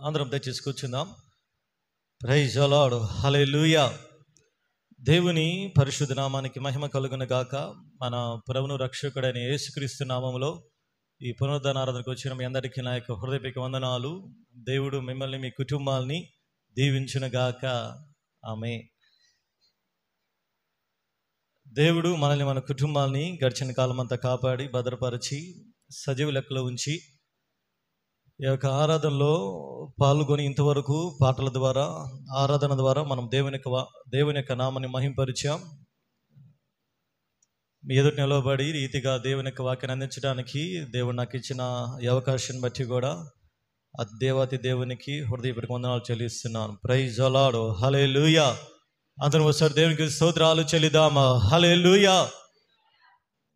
అందరం దయచేసి కూర్చుందాం. Praise the lord. హల్లెలూయా. దేవుని పరిశుద్ధ నామానికి మహిమ కలుగును గాక. మన ప్రభువును రక్షకుడైన యేసుక్రీస్తు నామములో ఈ పునరుద్ధరణ ఆరాధనకు వచ్చిన మీ అందరికీ నా యొక్క హృదయపూర్వక వందనాలు. దేవుడు మిమ్మల్ని మీ కుటుంబాలని దీవించును గాక. ఆమేన్. దేవుడు మనల్ని మన కుటుంబాలని గడిచిన కాలం అంతా కాపాడి భద్రపరిచి సజీవ లెక్కలో ఉంచి ఈ యొక్క ఆరాధనలో పాల్గొని ఇంతవరకు పాటల ద్వారా ఆరాధన ద్వారా మనం దేవుని యొక్క నామాన్ని మహింపరిచాం. మీ ఎదుటి నిలవబడి రీతిగా దేవుని యొక్క వాక్యాన్ని అందించడానికి దేవుడు నాకు ఇచ్చిన ఈ అవకాశాన్ని బట్టి కూడా ఆ దేవాతి దేవునికి హృదయపూర్వక వందనాలు చెల్లిస్తున్నాను. Praise the lord. హల్లెలూయా. అందరం ఒకసారి దేవునికి స్తోత్రాలు చెల్లిద్దామా. హల్లెలూయా.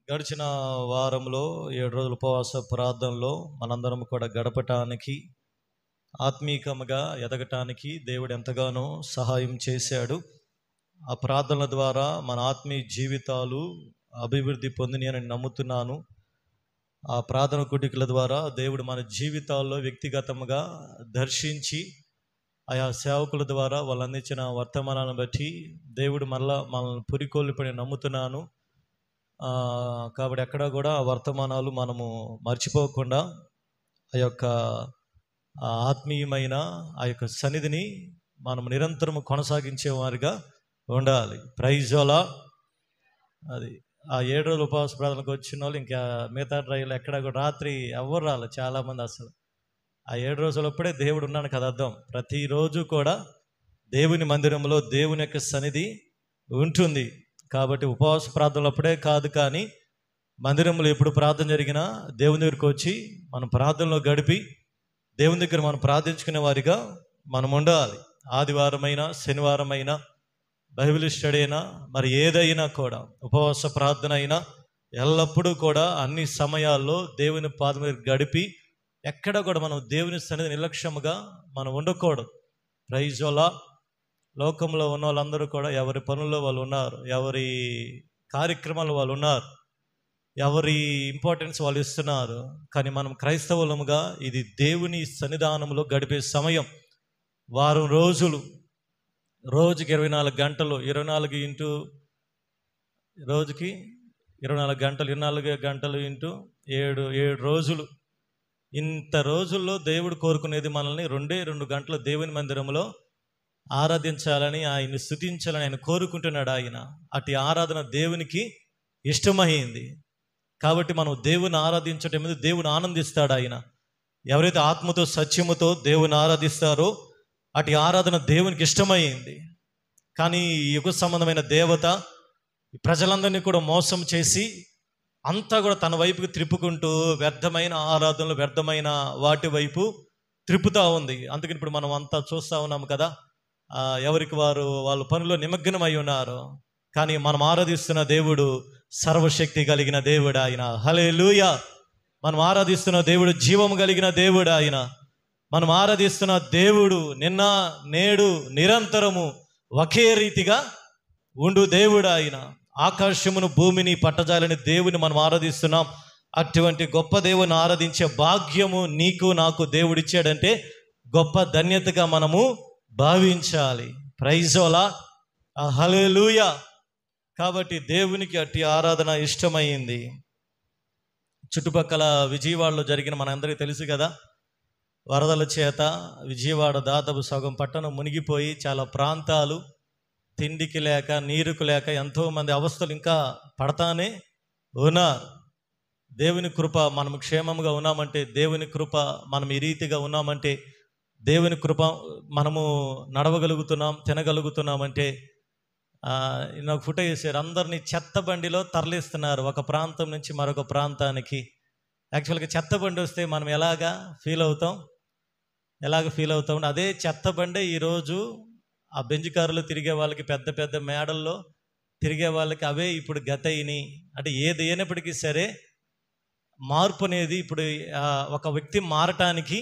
గడిచిన వారంలో 7 రోజుల ఉపవాస ప్రార్థనలో మనందరం కూడా గడపటానికి ఆత్మీయంగా ఎదగటానికి దేవుడు ఎంతగానో సహాయం చేశాడు. ఆ ప్రార్థనల ద్వారా మన ఆత్మీయ జీవితాలు అభివృద్ధి పొందిని అని నమ్ముతున్నాను. ఆ ప్రార్థన కుటికల ద్వారా దేవుడు మన జీవితాల్లో వ్యక్తిగతంగా దర్శించి ఆయా సేవకుల ద్వారా వాళ్ళు అందించిన వర్తమానాన్ని బట్టి దేవుడు మళ్ళా మనల్ని పురికొల్పని నమ్ముతున్నాను. కాబట్టి ఎక్కడ కూడా ఆ వర్తమానాలు మనము మర్చిపోకుండా ఆ యొక్క ఆత్మీయమైన ఆ యొక్క సన్నిధిని మనం నిరంతరం కొనసాగించే వారిగా ఉండాలి. Praise the Lord. అది ఆ 7 రోజుల ఉపవాస ప్రార్థనకు వచ్చిన వాళ్ళు ఇంకా మిగతా డ్రైవ్లో ఎక్కడ కూడా రాత్రి ఎవరు రాలేదు చాలామంది. అసలు ఆ 7 రోజులప్పుడే దేవుడు ఉన్నాను కదా అర్థం. ప్రతిరోజు కూడా దేవుని మందిరంలో దేవుని యొక్క సన్నిధి ఉంటుంది. కాబట్టి ఉపవాస ప్రార్థనలు అప్పుడే కాదు, కానీ మందిరంలో ఎప్పుడు ప్రార్థన జరిగినా దేవుని దగ్గరికి వచ్చి మనం ప్రార్థనలో గడిపి దేవుని దగ్గర మనం ప్రార్థించుకునే వారిగా మనం ఉండాలి. ఆదివారమైనా శనివారమైనా బైబిల్ స్టడీ అయినా మరి ఏదైనా కూడా ఉపవాస ప్రార్థన అయినా ఎల్లప్పుడూ కూడా అన్ని సమయాల్లో దేవుని పాదం మీద గడిపి ఎక్కడ కూడా మనం దేవుని సన్నిధి నిర్లక్ష్యముగా మనం ఉండకూడదు. Praise the Lord. లోకంలో ఉన్న వాళ్ళందరూ కూడా ఎవరి పనుల్లో వాళ్ళు ఉన్నారు, ఎవరి కార్యక్రమాలు వాళ్ళు ఉన్నారు, ఎవరి ఇంపార్టెన్స్ వాళ్ళు ఇస్తున్నారు. కానీ మనం క్రైస్తవులముగా ఇది దేవుని సన్నిధానంలో గడిపే సమయం. వారం రోజులు, రోజుకి 24 గంటలు, 24 ఇంటూ రోజుకి 24 గంటలు, 24 గంటలు ఇంటూ 7 రోజులు. ఇంత రోజుల్లో దేవుడు కోరుకునేది మనల్ని 2 గంటలు దేవుని మందిరంలో ఆరాధించాలని, ఆయన్ని స్తుతించాలని ఆయన కోరుకుంటున్నాడు. ఆయన అటు ఆరాధన దేవునికి ఇష్టమైంది. కాబట్టి మనం దేవుని ఆరాధించటం మీద దేవుని ఆనందిస్తాడు. ఆయన ఎవరైతే ఆత్మతో సత్యముతో దేవుని ఆరాధిస్తారో అటు ఆరాధన దేవునికి ఇష్టమైంది. కానీ ఈ యుగ సంబంధమైన దేవత ప్రజలందరినీ కూడా మోసం చేసి అంతా కూడా తన వైపుకి త్రిప్పుకుంటూ వ్యర్థమైన ఆరాధనలు, వ్యర్థమైన వాటి వైపు త్రిప్పుతూ ఉంది. అందుకని ఇప్పుడు మనం అంతా చూస్తూ ఉన్నాము కదా, ఎవరికి వాళ్ళ పనుల్లో నిమగ్నమై ఉన్నారు. కానీ మనం ఆరాధిస్తున్న దేవుడు సర్వశక్తి కలిగిన దేవుడు ఆయన. హల్లెలూయా. మనం ఆరాధిస్తున్న దేవుడు జీవము కలిగిన దేవుడు ఆయన. మనం ఆరాధిస్తున్న దేవుడు నిన్న నేడు నిరంతరము ఒకే రీతిగా ఉండు దేవుడు ఆయన. ఆకాశమును భూమిని పట్టజాలని దేవుని మనం ఆరాధిస్తున్నాం. అటువంటి గొప్ప దేవుని ఆరాధించే భాగ్యము నీకు నాకు దేవుడిచ్చాడంటే గొప్ప ధన్యతగా మనము భావించాలి. Praise the lord. హల్లెలూయా. కాబట్టి దేవునికి అట్టి ఆరాధన ఇష్టమైంది. చుట్టుపక్కల విజయవాడలో జరిగిన మనందరికీ తెలుసు కదా, వరదల చేత విజయవాడ దాదాపు సగం పట్టణం మునిగిపోయి చాలా ప్రాంతాలు తిండికి లేక నీరుకు లేక ఎంతోమంది అవస్థలు ఇంకా పడతానే ఉన్నారు. దేవుని కృప మనం క్షేమంగా ఉన్నామంటే, దేవుని కృప మనం ఈ రీతిగా ఉన్నామంటే, దేవుని కృప మనము నడవగలుగుతున్నాం, తినగలుగుతున్నామంటే. నాకు ఫోటో వేసారు, అందరినీ చెత్త బండిలో తరలిస్తున్నారు ఒక ప్రాంతం నుంచి మరొక ప్రాంతానికి. యాక్చువల్గా చెత్త బండి వస్తే మనం ఎలాగ ఫీల్ అవుతాం అదే చెత్త బండి ఈరోజు ఆ బెంజ్ కారులో తిరిగే వాళ్ళకి, పెద్ద పెద్ద మేడల్లో తిరిగే వాళ్ళకి అవే ఇప్పుడు గతయిని. అంటే ఏది అయినప్పటికీ సరే మార్పు అనేది ఇప్పుడు ఒక వ్యక్తి మారటానికి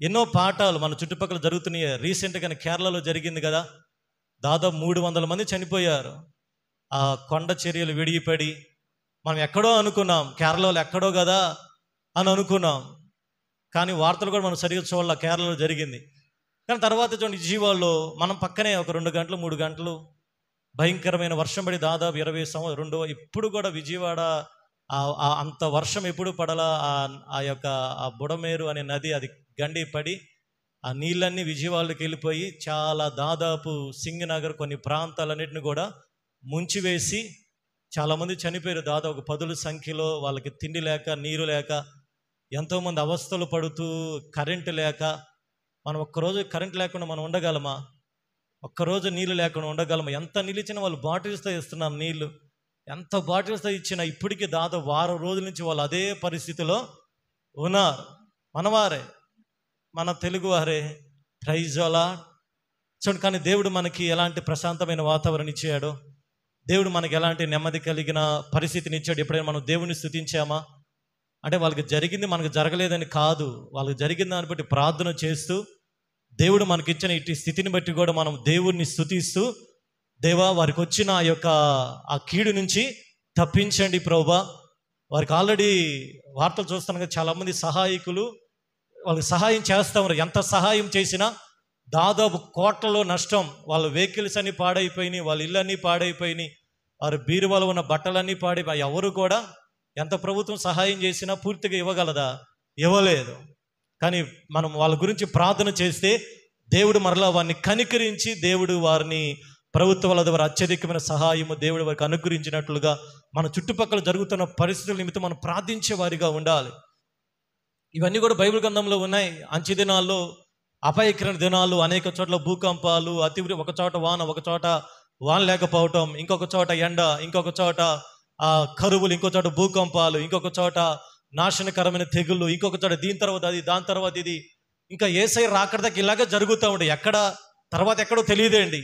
ఎన్నో పాఠాలు మన చుట్టుపక్కల జరుగుతున్నాయి. రీసెంట్గా కేరళలో జరిగింది కదా, దాదాపు 300 మంది చనిపోయారు. ఆ కొండ చర్యలు విడిగిపడి మనం ఎక్కడో అనుకున్నాం, కేరళలో ఎక్కడో కదా అని అనుకున్నాం. కానీ వార్తలు కూడా మనం సరిగ్గా చూడాల, కేరళలో జరిగింది. కానీ తర్వాత చూడండి విజయవాడలో మనం పక్కనే ఒక 2 గంటలు 3 గంటలు భయంకరమైన వర్షం పడి దాదాపు 20 సంవత్సరం ఇప్పుడు కూడా విజయవాడ అంత వర్షం ఎప్పుడు పడలా. ఆ యొక్క ఆ బుడమేరు అనే నది అది గండి పడి ఆ నీళ్ళన్నీ విజయవాడకి వెళ్ళిపోయి చాలా దాదాపు సింగనగర్ కొన్ని ప్రాంతాలన్నింటినీ కూడా ముంచివేసి చాలామంది చనిపోయారు. దాదాపు 10ల సంఖ్యలో. వాళ్ళకి తిండి లేక, నీరు లేక, ఎంతోమంది అవస్థలు పడుతూ, కరెంటు లేక. మనం ఒక్కరోజు కరెంట్ లేకుండా మనం ఉండగలమా? ఒక్కరోజు నీళ్ళు లేకుండా ఉండగలమా? ఎంత నీళ్ళు ఇచ్చినా వాళ్ళు బాటిల్స్తో ఇస్తున్నారు నీళ్ళు. ఎంత బాటిల్స్తో ఇచ్చినా ఇప్పటికీ దాదాపు వారం రోజుల నుంచి వాళ్ళు అదే పరిస్థితిలో ఉన్నారు. మనవారే, మన తెలుగువారే. Praise lord. చూడండి, కానీ దేవుడు మనకి ఎలాంటి ప్రశాంతమైన వాతావరణం ఇచ్చాడో, దేవుడు మనకి ఎలాంటి నెమ్మది కలిగిన పరిస్థితిని ఇచ్చాడు. ఎప్పుడైనా మనం దేవుని స్తుతించామా? అంటే వాళ్ళకి జరిగింది మనకు జరగలేదని కాదు, వాళ్ళకి జరిగిన దాన్ని బట్టి ప్రార్థన చేస్తూ, దేవుడు మనకిచ్చిన ఇటు స్థితిని బట్టి కూడా మనం దేవుడిని స్తుతిస్తూ, దేవా వారికి వచ్చిన ఆ కీడు నుంచి తప్పించండి ప్రభువా. వారికి ఆల్రెడీ వార్తలు చూస్తాను కదా, చాలామంది సహాయకులు వాళ్ళకి సహాయం చేస్తూ ఉన్నారు. ఎంత సహాయం చేసినా దాదాపు కోట్లలో నష్టం. వాళ్ళ వెహికల్స్ అన్నీ పాడైపోయినాయి, వాళ్ళ ఇల్లు అన్నీ పాడైపోయినాయి, వారి బీరువాలో ఉన్న బట్టలన్నీ పాడైపోయి. ఎవరు కూడా ఎంత ప్రభుత్వం సహాయం చేసినా పూర్తిగా ఇవ్వగలదా? ఇవ్వలేదు. కానీ మనం వాళ్ళ గురించి ప్రార్థన చేస్తే దేవుడు మరలా వారిని కనికరించి, దేవుడు వారిని ప్రభుత్వాల ద్వారా అత్యధికమైన సహాయము దేవుడు వారికి అనుగ్రహించినట్లుగా మన చుట్టుపక్కల జరుగుతున్న పరిస్థితుల నిమిత్తం మనం ప్రార్థించే వారిగా ఉండాలి. ఇవన్నీ కూడా బైబిల్ గ్రంథంలో ఉన్నాయి. అంచె దినాల్లో, అపాయకరమైన దినాలు, అనేక చోట్ల భూకంపాలు, అతివృష్టి, ఒక చోట వాన, ఒక చోట వాన లేకపోవటం, ఇంకొక చోట ఎండ, ఇంకొక చోట కరువులు, ఇంకొక చోట భూకంపాలు, ఇంకొక చోట నాశనకరమైన తెగుళ్ళు, ఇంకొక చోట దీని తర్వాత అది, దాని తర్వాత ఇది. ఇంకా యేసయ్య రాకడదాకా ఇలాగే జరుగుతూ ఉండే. ఎక్కడ తర్వాత ఎక్కడో తెలియదేండి.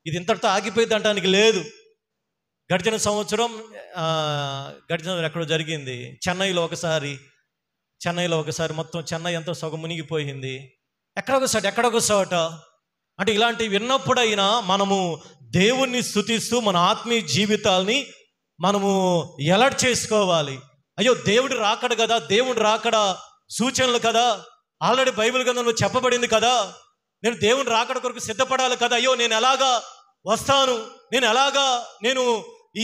ఇది ఇంతటితో ఆగిపోయింది అంటానికి లేదు. గడిచిన సంవత్సరం ఎక్కడో జరిగింది. చెన్నైలో ఒకసారి మొత్తం చెన్నై ఎంతో సగం మునిగిపోయింది. ఎక్కడొక చోట. అంటే ఇలాంటివి విన్నప్పుడైనా మనము దేవుణ్ణి స్తుతిస్తూ మన ఆత్మీయ జీవితాల్ని మనము ఎలర్ట్ చేసుకోవాలి. అయ్యో, దేవుడు రాకడ కదా, దేవుడు రాకడ సూచనలు కదా, ఆల్రెడీ బైబిల్ గ్రంథంలో చెప్పబడింది కదా, నేను దేవుని రాకడ కొరకు సిద్ధపడాలి కదా. అయ్యో, నేను ఎలాగా వస్తాను, నేను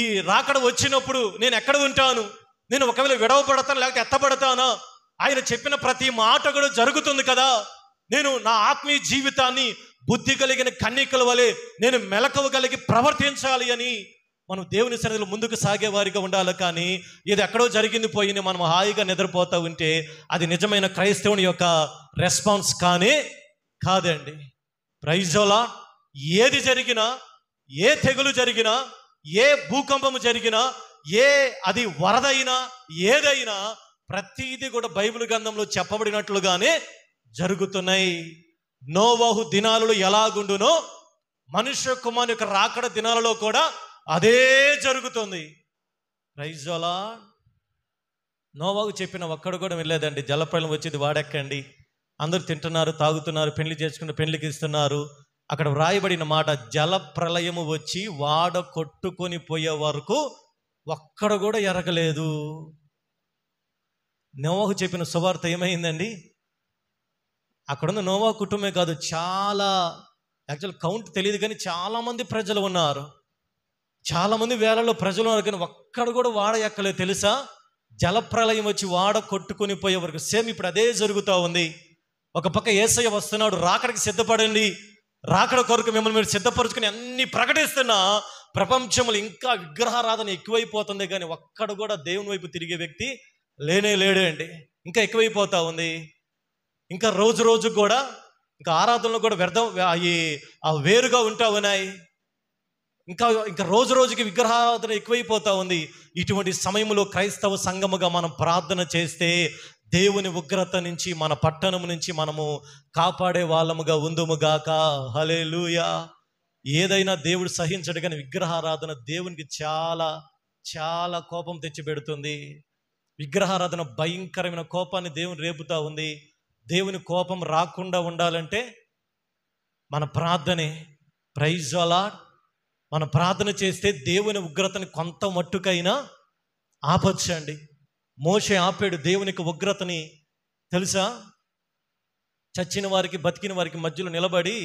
ఈ రాకడ వచ్చినప్పుడు నేను ఎక్కడ ఉంటాను, నేను ఒకవేళ విడవబడతాను లేకపోతే ఎత్తబడతానా, ఆయన చెప్పిన ప్రతి మాట కూడా జరుగుతుంది కదా. నేను నా ఆత్మీయ జీవితాన్ని బుద్ధి కలిగిన కన్యకల వలె నేను మెలకువగలిగి ప్రవర్తించాలి అని మనం దేవుని సన్నిధిలో ముందుకు సాగే వారిగా ఉండాలి. కానీ ఇది ఎక్కడో జరిగింది పోయింది మనం హాయిగా నిద్రపోతూ ఉంటే అది నిజమైన క్రైస్తవుని యొక్క రెస్పాన్స్ కాదండి. Praise the Lord. ఏది జరిగినా, ఏ తెగులు జరిగినా, ఏ భూకంపము జరిగినా, అది వరదైనా, ఏదైనా ప్రతిదీ కూడా బైబిల్ గ్రంథంలో చెప్పబడినట్లుగానే జరుగుతున్నాయి. నోవహు దినాలలో ఎలాగుండునో మనుష్య కుమారుని యొక్క రాకడ దినాలలో కూడా అదే జరుగుతుంది. Praise the Lord. నోవహు చెప్పిన ఒక్కడు కూడా వెళ్ళలేదండి. జలప్రళయం వచ్చేది వాడెక్కండి, అందరూ తింటున్నారు, తాగుతున్నారు, పెళ్లి చేసుకుని పెళ్లికి ఇస్తున్నారు. అక్కడ వ్రాయబడిన మాట, జలప్రళయము వచ్చి వాడ కొట్టుకొని పోయే వరకు ఒక్కడు కూడా ఎరగలేదు. నోవహు చెప్పిన సువార్త ఏమైందండి? అక్కడున్న నోవహు కుటుంబమే కాదు, చాలా యాక్చువల్ కౌంట్ తెలియదు కానీ చాలామంది ప్రజలు ఉన్నారు, చాలామంది వేలలో ప్రజలు ఉన్నారు. కానీ ఒక్కడు కూడా వాడ ఎక్కలేదు తెలుసా? జలప్రళయం వచ్చి వాడ కొట్టుకొని పోయే వరకు. సేమ్ ఇప్పుడు అదే జరుగుతూ ఉంది. ఒక పక్క యేసయ్య వస్తున్నాడు, రాకడికి సిద్ధపడండి, రాకడ కొరకు మిమ్మల్ని మీరు సిద్ధపరుచుకుని అన్ని ప్రకటిస్తున్నా ప్రపంచంలో ఇంకా విగ్రహారాధన ఎక్కువైపోతుంది. కానీ ఒక్కడు కూడా దేవుని వైపు తిరిగే వ్యక్తి లేడే అండి. ఇంకా ఎక్కువైపోతూ ఉంది. ఇంకా రోజు కూడా ఇంకా ఆరాధనలు కూడా వ్యర్థం వేరుగా ఉంటా ఉన్నాయి. ఇంకా రోజుకి విగ్రహారాధన ఎక్కువైపోతూ ఉంది. ఇటువంటి సమయంలో క్రైస్తవ సంఘముగా మనం ప్రార్థన చేస్తే దేవుని ఉగ్రత నుంచి, మన పట్టణం నుంచి మనము కాపాడే వాళ్ళముగా ఉందుముగాక. హల్లెలూయా. ఏదైనా దేవుడు సహించడు, కానీ విగ్రహారాధన దేవునికి చాలా చాలా కోపం తెచ్చిపెడుతుంది. విగ్రహారాధన భయంకరమైన కోపాన్ని దేవుని రేపుతా ఉంది. దేవుని కోపం రాకుండా ఉండాలంటే మన ప్రార్థనే. Praise the Lord. మనం ప్రార్థన చేస్తే దేవుని ఉగ్రతని కొంత మట్టుకైనా ఆపొచ్చండి. మోషే ఆపాడు దేవునికి ఉగ్రతని. తెలుసా? చచ్చిన వారికి బతికిన వారికి మధ్యలో నిలబడి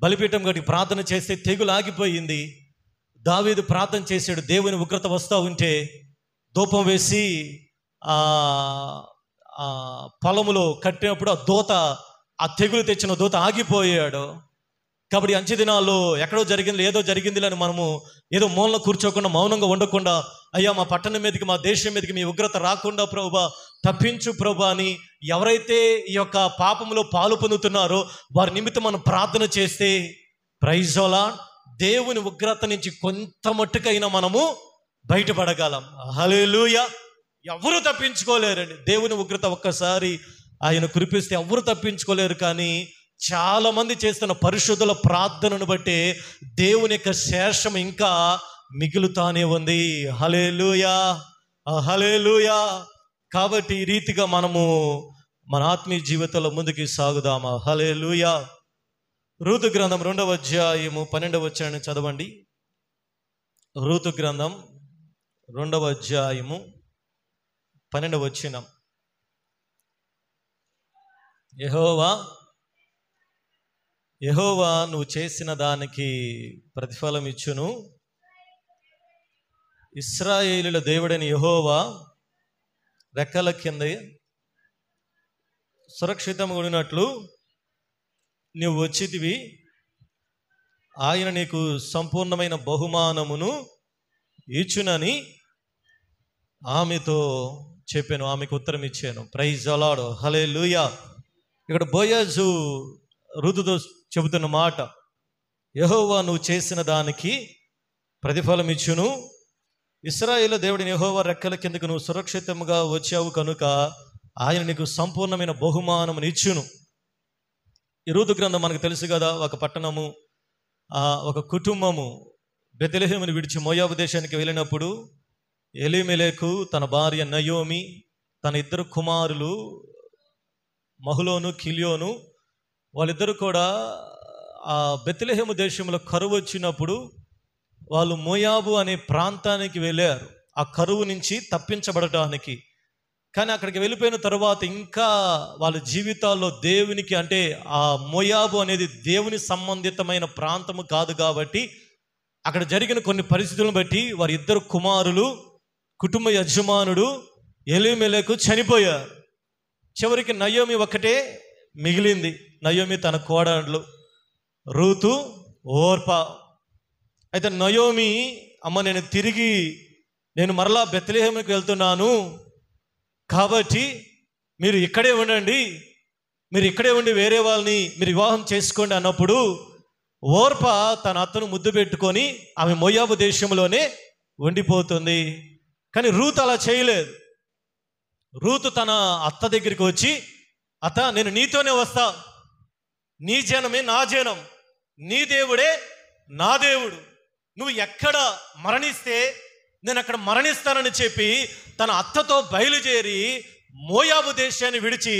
బలిపీఠం కట్టి ప్రార్థన చేస్తే తెగులు ఆగిపోయింది. దావీదు ప్రార్థన చేశాడు, దేవుని ఉగ్రత వస్తూ ఉంటే ధూపం వేసి పొలములో కట్టినప్పుడు ఆ తెగులు తెచ్చిన దూత ఆగిపోయాడు. కాబట్టి అంచె దినాల్లో ఎక్కడో జరిగింది, ఏదో జరిగింది అని మనము ఏదో మూలన కూర్చోకుండా మౌనంగా ఉండకుండా, అయ్యా మా పట్టణం మీదకి, మా దేశం మీదకి మీ ఉగ్రత రాకుండా ప్రభువా తప్పించు ప్రభువా అని ఎవరైతే ఈ యొక్క పాపంలో పాలు పొందుతున్నారో వారి నిమిత్తం మనం ప్రార్థన చేస్తే ప్రైజ్ ది లార్డ్, దేవుని ఉగ్రత నుంచి కొంత మట్టుకైనా మనము బయటపడగలం. హల్లెలూయా. ఎవరు తప్పించుకోలేరండి. దేవుని ఉగ్రత ఒక్కసారి ఆయన కురిపిస్తే ఎవరు తప్పించుకోలేరు. కానీ చాలా మంది చేస్తున్న పరిశుద్ధుల ప్రార్థనను బట్టి దేవుని యొక్క శేషం ఇంకా మిగులుతానే ఉంది. హల్లెలూయా, హల్లెలూయా. కాబట్టి ఈ రీతిగా మనము మన ఆత్మీయ జీవితంలో ముందుకు సాగుదామా. హల్లెలూయా. రూతు గ్రంథం 2వ అధ్యాయము 12వ వచనాన్ని చదవండి. రూతు గ్రంథం 2వ అధ్యాయము 12వ వచనం. యెహోవా నువ్వు చేసిన దానికి ప్రతిఫలం ఇచ్చును. ఇశ్రాయేలుల దేవుడైన యెహోవా రెక్కల కింద సురక్షితంగా ఉండినట్లు నువ్వు వచ్చితివి. ఆయన నీకు సంపూర్ణమైన బహుమానమును ఇచ్చునని ఆమెతో చెప్పాను, ఆమెకు ఉత్తరం ఇచ్చాను. Praise the lord. హల్లెలూయా. ఇక్కడ బోయజు రుతుతో చెబుతున్న మాట, యెహోవా నువ్వు చేసిన దానికి ప్రతిఫలం ఇచ్చును. ఇశ్రాయేలు దేవుడిని యెహోవా రెక్కల కిందకు నువ్వు సురక్షితంగా వచ్చావు కనుక ఆయన నీకు సంపూర్ణమైన బహుమానమును ఇచ్చును. ఈ రూతు గ్రంథం మనకు తెలుసు కదా. ఒక పట్టణము, ఒక కుటుంబము బెత్లెహేమును విడిచి మోయాబు దేశానికి వెళ్ళినప్పుడు ఎలీమెలెకు, తన భార్య నయోమి, తన 2 కుమారులు మహులోను కిలియోను, వాళ్ళిద్దరూ కూడా ఆ బెత్లెహేము దేశంలో కరువు వచ్చినప్పుడు వాళ్ళు మోయాబు అనే ప్రాంతానికి వెళ్ళారు, ఆ కరువు నుంచి తప్పించబడటానికి. కానీ అక్కడికి వెళ్ళిపోయిన తర్వాత ఇంకా వాళ్ళ జీవితాల్లో దేవునికి, అంటే ఆ మోయాబు అనేది దేవుని సంబంధితమైన ప్రాంతము కాదు కాబట్టి అక్కడ జరిగిన కొన్ని పరిస్థితులను బట్టి వారి 2 కుమారులు, కుటుంబ యజమానుడు ఎలీమెలెకు చనిపోయారు. చివరికి నయోమి ఒక్కటే మిగిలింది. నయోమి తన కోడళ్ళు రూతు, ఓర్పా. అయితే నయోమి, అమ్మ నేను మరలా బెత్లెహేముకి వెళ్తున్నాను కాబట్టి మీరు ఇక్కడే ఉండి వేరే వాళ్ళని మీరు వివాహం చేసుకోండి అన్నప్పుడు ఓర్పా తన అత్తను ముద్దు పెట్టుకొని ఆమె మోయాబు దేశంలోనే ఉండిపోతుంది. కానీ రూతు అలా చేయలేదు. రూతు తన అత్త దగ్గరికి వచ్చి, అత్త నేను నీతోనే వస్తా, నీ జనమే నా జనం, నీ దేవుడే నా దేవుడు, నువ్వు ఎక్కడ మరణిస్తే నేను అక్కడ మరణిస్తానని చెప్పి తన అత్తతో బయలుదేరి మోయాబు దేశాన్ని విడిచి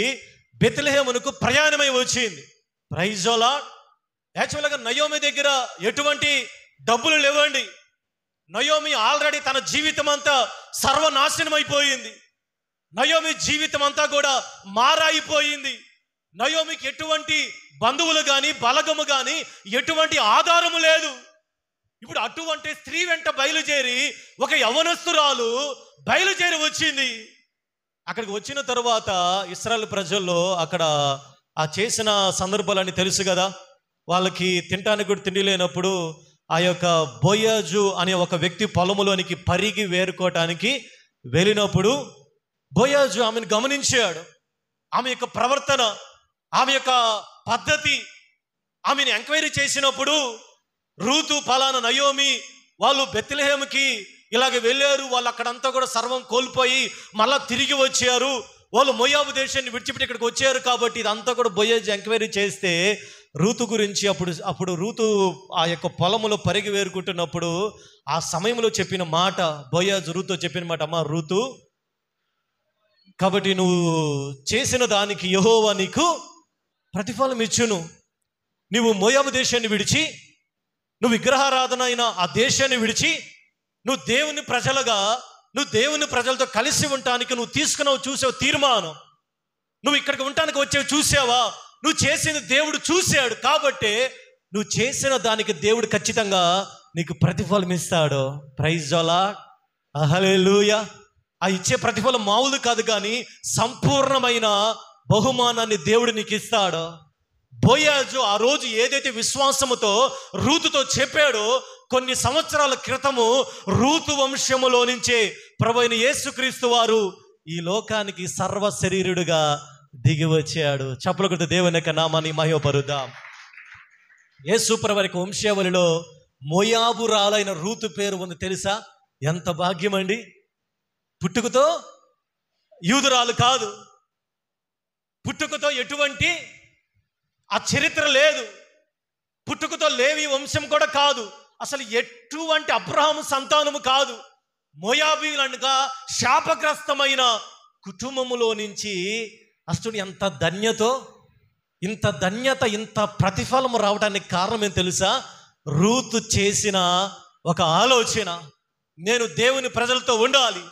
బెత్లెహేమునకు ప్రయాణమై వచ్చింది. Praise the Lord. యాక్చువల్గా నయోమి దగ్గర ఎటువంటి డబ్బులు లేవండి. నయోమి ఆల్రెడీ తన జీవితం అంతా సర్వనాశనం అయిపోయింది. నయోమి జీవితం అంతా కూడా మారైపోయింది. నయోమికి ఎటువంటి బంధువులు కానీ బలగము కానీ ఎటువంటి ఆధారము లేదు. ఇప్పుడు అటువంటి స్త్రీ వెంట బయలుదేరి ఒక యవనస్తురాలు బయలుదేరి వచ్చింది. అక్కడికి వచ్చిన తరువాత ఇశ్రాయేలు ప్రజల్లో అక్కడ ఆ చేసిన సందర్భాలన్నీ తెలుసు కదా. వాళ్ళకి తినడానికి కూడా తిండి లేనప్పుడు ఆ యొక్క బోయజు అనే ఒక వ్యక్తి పొలములోనికి పరిగి వేరుకోవటానికి వెళ్ళినప్పుడు బోయజు ఆమెను గమనించాడు. ఆమె యొక్క ప్రవర్తన, ఆమె యొక్క పద్ధతి, ఆమెను ఎంక్వైరీ చేసినప్పుడు రూతు ఫలానా నయోమి వాళ్ళు బెత్లెహేముకి ఇలాగ వెళ్ళారు, వాళ్ళు అక్కడంతా కూడా సర్వం కోల్పోయి మళ్ళా తిరిగి వచ్చారు, వాళ్ళు మోయాబు దేశాన్ని విడిచిపెట్టి ఇక్కడికి వచ్చారు కాబట్టి ఇదంతా కూడా బోయజు ఎంక్వైరీ చేస్తే రూతు గురించి అప్పుడు రూతు ఆ యొక్క పొలములో పరిగి వేరుకుంటున్నప్పుడు ఆ సమయంలో చెప్పిన మాట, బోయజు రూతుతో చెప్పిన మాట, అమ్మా రూతు, కాబట్టి నువ్వు చేసిన దానికి యెహోవా నీకు ప్రతిఫలం ఇచ్చును. నువ్వు మోయాబు దేశాన్ని విడిచి, నువ్వు విగ్రహారాధన అయిన ఆ దేశాన్ని విడిచి నువ్వు దేవుని ప్రజలతో కలిసి ఉండటానికి నువ్వు చూసావు తీర్మానం, నువ్వు ఇక్కడికి ఉండటానికి వచ్చేవి చూసావా, నువ్వు చేసింది దేవుడు చూశాడు కాబట్టి నువ్వు చేసిన దానికి దేవుడు ఖచ్చితంగా నీకు ప్రతిఫలం ఇస్తాడు. ప్రైజ్ ద లార్డ్, హల్లెలూయా. ఆ ఇచ్చే ప్రతిఫలం మామూలు కాదు, కానీ సంపూర్ణమైన బహుమానాన్ని దేవుడు నీకు ఇస్తాడు. బోయాజు ఆ రోజు ఏదైతే విశ్వాసముతో రూతుతో చెప్పాడో, కొన్ని సంవత్సరాల క్రితము రూతు వంశములో నుంచే ప్రభువైన యేసుక్రీస్తు వారు ఈ లోకానికి సర్వ శరీరుడుగా దిగి వచ్చాడు. చప్పలు కొడుతూ దేవుని యొక్క నామాన్ని మహిమపరుద్దాం. యేసు ప్రభువారి వంశావళిలో మోయాబురాలైన రూతు పేరు ఉంది తెలుసా? ఎంత భాగ్యం అండి. పుట్టుకతో యూదురాలు కాదు, పుట్టుకతో ఎటువంటి ఆ చరిత్ర లేదు, పుట్టుకతో లేవి వంశం కూడా కాదు, అసలు ఎటువంటి అబ్రహాము సంతానము కాదు. మోయాబీలనగా శాపగ్రస్తమైన కుటుంబములో నుంచి అసలు ఎంత ధన్యతో, ఇంత ధన్యత, ఇంత ప్రతిఫలము రావడానికి కారణం ఏం తెలుసా? రూతు చేసిన ఒక ఆలోచన. నేను దేవుని ప్రజలతో ఉండాలి,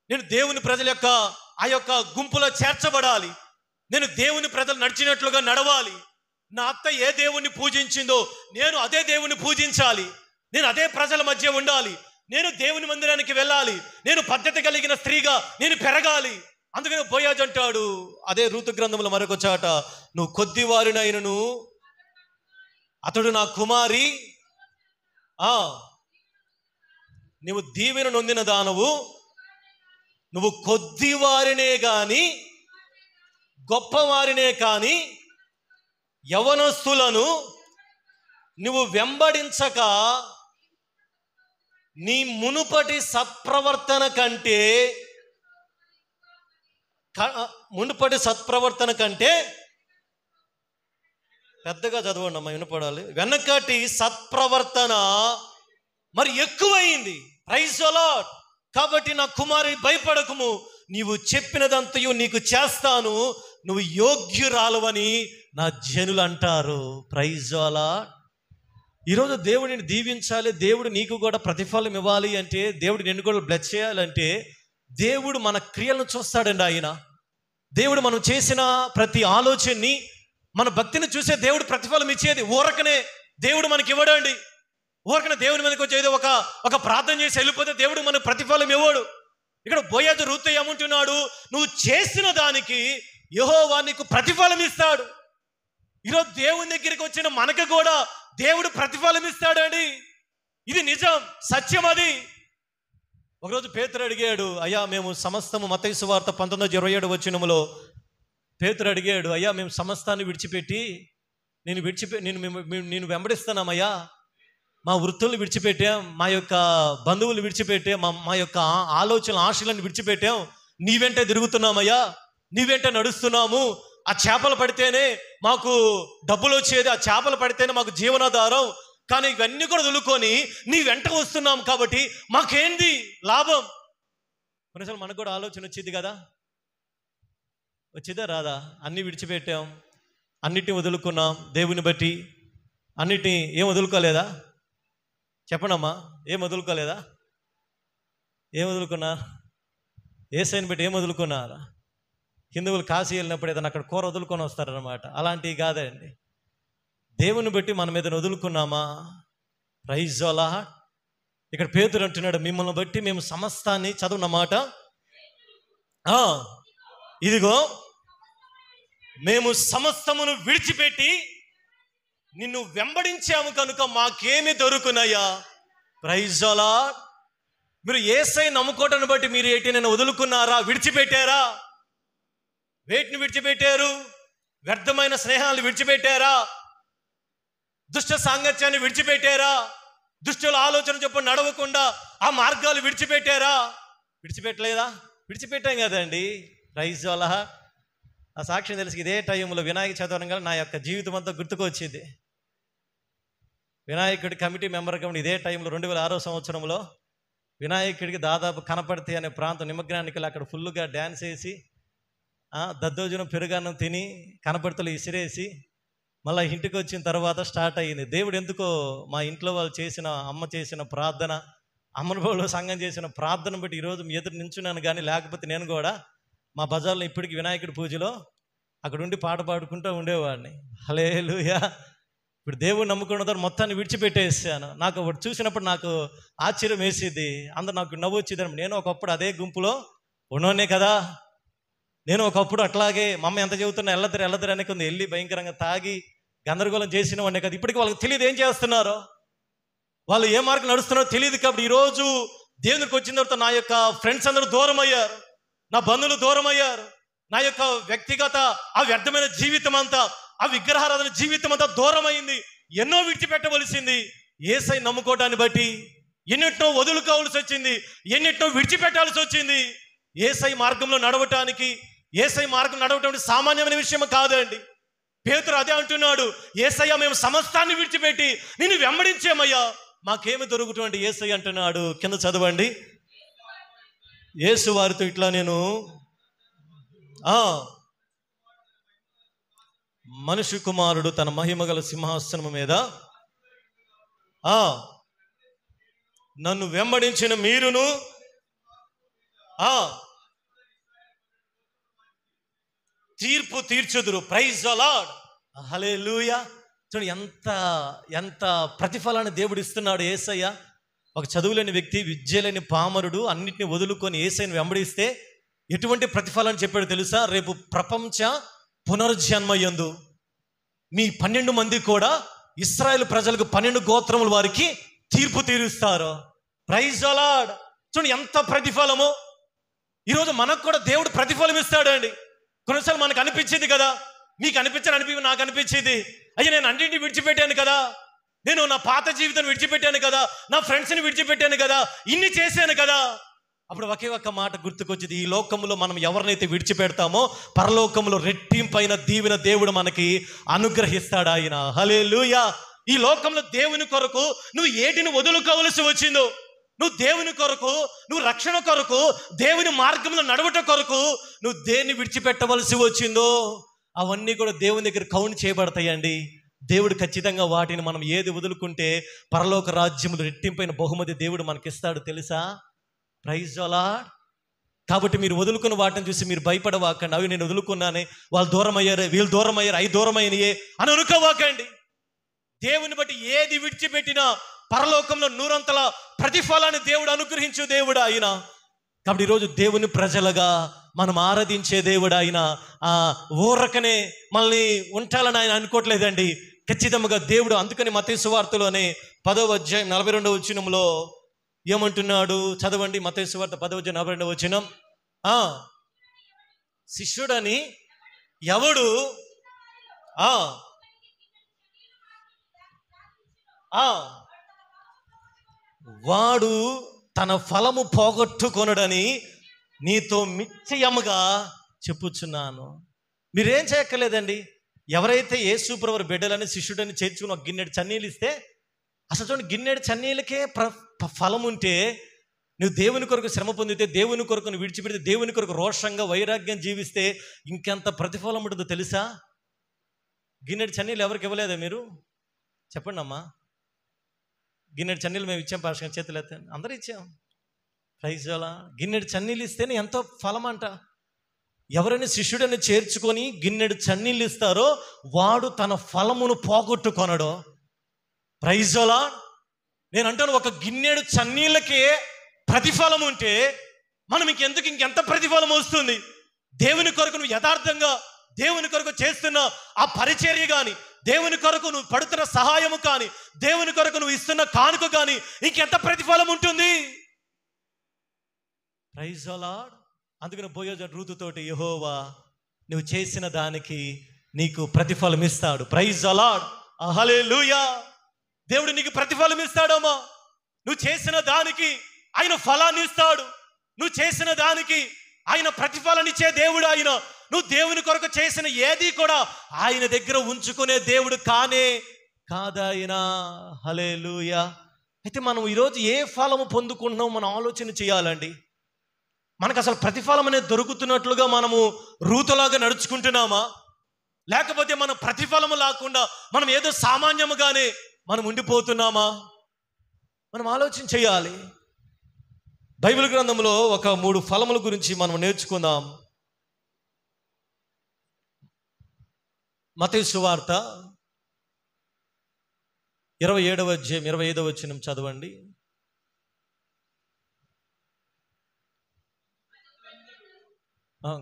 నేను దేవుని ప్రజల యొక్క ఆ యొక్క గుంపులో చేర్చబడాలి, నేను దేవుని ప్రజలు నడిచినట్లుగా నడవాలి. నా అత్త ఏ దేవుణ్ణి పూజించిందో నేను అదే దేవుని పూజించాలి, నేను అదే ప్రజల మధ్య ఉండాలి, నేను దేవుని మందిరానికి వెళ్ళాలి, నేను పద్ధతి కలిగిన స్త్రీగా నేను పెరగాలి. అందుకని బోయాజు అంటాడు అదే రూతు గ్రంథంలో మరొక చాట, నువ్వు కొద్దివారినైనను అతడు నా కుమారి, నువ్వు దీవెన నొందిన దానవు, నువ్వు కొద్దివారినే కానీ గొప్పవారినే కానీ యవనస్తులను నువ్వు వెంబడించక నీ మునుపటి సత్ప్రవర్తన కంటే పెద్దగా చదవండి అమ్మా, వినపడాలి. వెనకటి సత్ప్రవర్తన మరి ఎక్కువైంది. Praise the Lord. కాబట్టి నా కుమారి భయపడకుము, నీవు చెప్పినదంతయు నీకు చేస్తాను, నువ్వు యోగ్యురాలవని నా జనులు అంటారు. Praise the Lord. ఈరోజు దేవుడిని దీవించాలి, దేవుడు నీకు కూడా ప్రతిఫలం ఇవ్వాలి అంటే, దేవుడు నిన్ను కూడా బ్లెస్ చేయాలంటే దేవుడు మన క్రియలను చూస్తాడండి. ఆయన దేవుడు మనం చేసిన ప్రతి ఆలోచనని, మన భక్తిని చూసే దేవుడు ప్రతిఫలం ఇచ్చేది. ఊరకనే దేవుడు మనకి ఇవ్వడండి. ఊరకనే దేవుని మీదకి వచ్చి ఏదో ఒక ప్రార్థన చేసి వెళ్ళిపోతే దేవుడు మనకు ప్రతిఫలం ఇవ్వడు. ఇక్కడ బోయాజు రూతు ఏమంటున్నాడు? నువ్వు చేసిన దానికి యెహోవా నీకు ప్రతిఫలం ఇస్తాడు. ఈరోజు దేవుని దగ్గరికి వచ్చిన మనకు కూడా దేవుడు ప్రతిఫలం ఇస్తాడండి. ఇది నిజం, సత్యం. అది ఒకరోజు పేతురు అడిగాడు, అయ్యా మేము సమస్తము, మత్తయి సువార్త 19:27 వచనములో పేతురు అడిగాడు, అయ్యా మేము సమస్తాన్ని విడిచిపెట్టి నేను వెంబడిస్తున్నామయ్యా, మా వృత్తులను విడిచిపెట్టాం, మా యొక్క బంధువులు విడిచిపెట్టాం, మా యొక్క ఆలోచనలు ఆశలను విడిచిపెట్టాం, నీ వెంటే తిరుగుతున్నామయ్యా, నీ వెంట నడుస్తున్నాము. ఆ చేపలు పడితేనే మాకు డబ్బులు వచ్చేది, ఆ చేపలు పడితేనే మాకు జీవనాధారం, కానీ ఇవన్నీ కూడా వదులుకొని నీ వెంట వస్తున్నాం కాబట్టి మాకేంది లాభం? కొన్నిసార్లు మనకు కూడా ఆలోచన వచ్చింది కదా, వచ్చిందా రాదా? అన్నీ విడిచిపెట్టాం, అన్నిటిని వదులుకున్నాం దేవుని బట్టి. అన్నిటిని ఏం వదులుకోలేదా? చెప్పండమ్మా, ఏం వదులుకోలేదా? ఏం వదులుకున్నా? యేసయ్యని బట్టి ఏం వదులుకున్నారా? హిందువులు కాశీ వెళ్ళినప్పుడు ఏదైనా అక్కడ కూర వదులుకొని వస్తారనమాట. అలాంటివి కాదండి. దేవుని బట్టి మనం ఏదైనా వదులుకున్నామా? Praise the lord. ఇక్కడ పేతురు అంటున్నాడు, మిమ్మల్ని బట్టి మేము సమస్తాన్ని, చదువున్నమాట, ఇదిగో మేము సమస్తమును విడిచిపెట్టి నిన్ను వెంబడించాము కనుక మాకేమి దొరుకునయ్యా. Praise the lord. మీరు యేసయ్యని నమ్ముకోవటాన్ని బట్టి మీరు ఏటినైనా వదులుకున్నారా? విడిచిపెట్టారా? వేటిని విడిచిపెట్టారు? వ్యర్థమైన స్నేహాలు విడిచిపెట్టారా? దుష్ట సాంగత్యాన్ని విడిచిపెట్టారా? దుష్టుల ఆలోచన చొప్పున నడవకుండా ఆ మార్గాలు విడిచిపెట్టారా? విడిచిపెట్టలేదా? విడిచిపెట్టాం కదండి. Praise the Lord. ఆ సాక్ష్యం తెలిసి ఇదే టైంలో వినాయక చదవడంగా నా యొక్క జీవితం అంతా గుర్తుకు వచ్చింది. వినాయకుడి కమిటీ మెంబర్గా ఉండి ఇదే టైంలో 2006 సంవత్సరంలో వినాయకుడికి దాదాపు కనపడితే అనే ప్రాంతం నిమగ్నానికి అక్కడ ఫుల్గా డ్యాన్స్ వేసి దద్దోజనం పెరుగన్నం తిని కనపడతలు ఇసిరేసి మళ్ళీ ఇంటికి వచ్చిన తర్వాత స్టార్ట్ అయ్యింది. దేవుడు ఎందుకో మా ఇంట్లో వాళ్ళు చేసిన, అమ్మ చేసిన ప్రార్థన, అమ్మనబోళ్ళు సంఘం చేసిన ప్రార్థన బట్టి ఈరోజు మీ ఎదురు నించున్నాను. కానీ లేకపోతే నేను కూడా మా బజార్లో ఇప్పటికి వినాయకుడి పూజలో అక్కడ ఉండి పాట పాడుకుంటూ ఉండేవాడిని. హల్లెలూయా. ఇప్పుడు దేవుడు నమ్ముకున్న తర్వాత మొత్తాన్ని విడిచిపెట్టేసాను. నాకు చూసినప్పుడు నాకు ఆశ్చర్యం వేసేది, అందరు నాకు నవ్వు వచ్చేది. నేను ఒకప్పుడు అదే గుంపులో ఉన్నోనే కదా, నేను ఒకప్పుడు అట్లాగే మా అమ్మ ఎంత చెబుతున్నా వెళ్ళద్దరు అనే కొంత వెళ్ళి భయంకరంగా తాగి గందరగోళం చేసిన వాడినే కదా. ఇప్పటికీ వాళ్ళకి తెలియదు ఏం చేస్తున్నారో, వాళ్ళు ఏ మార్గం నడుస్తున్నారో తెలియదు. కాబట్టి ఈరోజు దేవునికి వచ్చిన తర్వాత నా యొక్క ఫ్రెండ్స్ అందరూ దూరం అయ్యారు, నా బంధువులు దూరం అయ్యారు, నా యొక్క వ్యక్తిగత ఆ వ్యర్థమైన జీవితం అంతా, ఆ విగ్రహారాధన జీవితం అంతా దూరం అయింది. ఎన్నో విడిచిపెట్టవలసింది యేసై నమ్ముకోవడాన్ని బట్టి, ఎన్నిటినో వదులుకోవాల్సి వచ్చింది, ఎన్నిటినో విడిచిపెట్టాల్సి వచ్చింది. యేసై మార్గంలో నడవటానికి, యేసై మార్గం నడవటం సామాన్యమైన విషయం కాదండి. పేతురు అదే అంటున్నాడు, యేసయ్య మేము సమస్తాన్ని విడిచిపెట్టి నిన్ను వెంబడించామయ్యా, మాకేమి దొరుకుతుంది యేసయ్య అంటున్నాడు. కింద చదవండి. యేసు వారితో ఇట్లా నేను మనుష్య కుమారుడు తన మహిమగల సింహాసనం మీద నన్ను వెంబడించిన మీరును తీర్పు తీర్చుదురు. Praise the lord. హల్లెలూయా. చూడండి ఎంత ప్రతిఫలాన్ని దేవుడు ఇస్తున్నాడు యేసయ్య. ఒక చదువులేని వ్యక్తి, విద్య లేని పామరుడు అన్నిటిని వదులుకొని యేసయ్యను వెంబడిస్తే ఎటువంటి ప్రతిఫలాన్ని చెప్పాడు తెలుసా? రేపు ప్రపంచ పునర్జన్మయందు మీ 12 మంది కూడా ఇశ్రాయేలు ప్రజలకు 12 గోత్రముల వారికి తీర్పు తీరుస్తారు. Praise the Lord. చూడండి ఎంత ప్రతిఫలము. ఈరోజు మనకు కూడా దేవుడు ప్రతిఫలం ఇస్తాడండి. కొన్నిసార్లు మనకు అనిపించింది కదా, మీకు అనిపించి నాకు అనిపించింది, అయ్యా నేను అన్నింటినీ విడిచిపెట్టాను కదా, నేను నా పాత జీవితాన్ని విడిచిపెట్టాను కదా, నా ఫ్రెండ్స్ని విడిచిపెట్టాను కదా, ఇన్ని చేశాను కదా. అప్పుడు ఒకే ఒక్క మాట గుర్తుకొచ్చింది, ఈ లోకంలో మనం ఎవరినైతే విడిచిపెడతామో పరలోకంలో రెట్టింపైన దీవెన దేవుడు మనకి అనుగ్రహిస్తాడు ఆయన. హల్లెలూయా. ఈ లోకంలో దేవుని కొరకు నువ్వు ఏటిని వదులుకోవలసి వచ్చిందో, నువ్వు దేవుని కొరకు, నువ్వు రక్షణ కొరకు, దేవుని మార్గంలో నడవట కొరకు నువ్వు దేన్ని విడిచిపెట్టవలసి వచ్చిందో అవన్నీ కూడా దేవుని దగ్గర కౌంట్ చేయబడతాయండి. దేవుడు ఖచ్చితంగా వాటిని మనం ఏది వదులుకుంటే పరలోక రాజ్యములు రెట్టింపైన బహుమతి దేవుడు మనకిస్తాడు తెలుసా? Praise the Lord. కాబట్టి మీరు వదులుకున్న వాటిని చూసి మీరు భయపడవాకండి. అవి నేను వదులుకున్నానే, వాళ్ళు దూరం అయ్యారు, వీళ్ళు దూరం అయ్యారు, అవి దూరం అయినాయే అని అనుకోవాకండి. దేవుని బట్టి ఏది విడిచిపెట్టినా పరలోకంలో 100 ప్రతిఫలాన్ని దేవుడు అనుగ్రహించు దేవుడు ఆయన. కాబట్టి ఈరోజు దేవుని ప్రజలుగా మనం ఆరాధించే దేవుడు ఆయన. ఊరకనే మనల్ని ఉంచాలని ఆయన అనుకోవట్లేదండి. ఖచ్చితంగా దేవుడు. అందుకని మత్తయి సువార్తలోనే 10వ అధ్యాయం 42వ వచనంలో ఏమంటున్నాడు చదవండి. మత్తయి సువార్త 10వ అధ్యాయం 42వ వచనం. శిష్యుడని ఎవడు వాడు తన ఫలము పోగొట్టుకొనడని నీతో నిశ్చయముగా చెప్పుచున్నాను. మీరేం చేయక్కర్లేదండి. ఎవరైతే యేసు ప్రభువు బిడ్డలని శిష్యుడని చేర్చుకుని ఒక గిన్నెడు చన్నీళ్ళు ఇస్తే, అసలు చూడండి, గిన్నెడు చన్నీళ్ళకే ఫలం ఉంటే, నువ్వు దేవుని కొరకు శ్రమ పొందితే, దేవుని కొరకు నువ్వు విడిచిపెడితే, దేవుని కొరకు రోషంగా వైరాగ్యం జీవిస్తే ఇంకెంత ప్రతిఫలం ఉంటుందో తెలుసా? గిన్నెడు చన్నీళ్ళు ఎవరికి ఇవ్వలేదా మీరు? చెప్పండి అమ్మా. గిన్నెడు చన్నీళ్ళు మేము ఇచ్చాం, పాస్టర్ చేతులు ఎత్తాను, అందరూ ఇచ్చాం. Praise the lord. గిన్నెడు చన్నీళ్ళు ఇస్తేనే ఎంతో ఫలం అంట. ఎవరైనా శిష్యుడని చేర్చుకొని గిన్నెడు చన్నీళ్ళు ఇస్తారో వాడు తన ఫలమును పోగొట్టుకొనడో. Praise the Lord. నేను అంటాను, ఒక గిన్నెడు చన్నీళ్ళకే ప్రతిఫలం ఉంటే మనం ఇంకెంత ప్రతిఫలం వస్తుంది? దేవుని కొరకు నువ్వు యథార్థంగా దేవుని కొరకు చేస్తున్న ఆ పరిచర్య కానీ, దేవుని కొరకు నువ్వు పడుతున్న సహాయము కానీ, దేవుని కొరకు నువ్వు ఇస్తున్న కానుక కానీ ఇంకెంత ప్రతిఫలం ఉంటుంది? Praise the Lord. అందుకని బోయజు రూతుతోటి, యెహోవా నువ్వు చేసిన దానికి నీకు ప్రతిఫలం ఇస్తాడు. Praise the lord. హల్లెలూయా. దేవుడు నీకు ప్రతిఫలం ఇస్తాడమ్మా. నువ్వు చేసిన దానికి ఆయన ఫలాన్ని ఇస్తాడు. నువ్వు చేసిన దానికి ఆయన ప్రతిఫలాన్ని ఇచ్చే దేవుడు ఆయన. నువ్వు దేవుని కొరకు చేసిన ఏది కూడా ఆయన దగ్గర ఉంచుకునే దేవుడు కానే కాదాయన. హల్లెలూయా. అయితే మనం ఈరోజు ఏ ఫలము పొందుకుంటున్నాం మనం ఆలోచన చేయాలండి. మనకు అసలు ప్రతిఫలం అనేది దొరుకుతున్నట్లుగా మనము రూతులాగా నడుచుకుంటున్నామా, లేకపోతే మనం ప్రతిఫలము లేకుండా మనం ఏదో సామాన్యముగానే మనం ఉండిపోతున్నామా? మనం ఆలోచన చేయాలి. బైబిల్ గ్రంథంలో ఒక 3 ఫలముల గురించి మనం నేర్చుకుందాం. మత్తయి సువార్త 27వ అధ్యాయం 25వ వచనం చదవండి.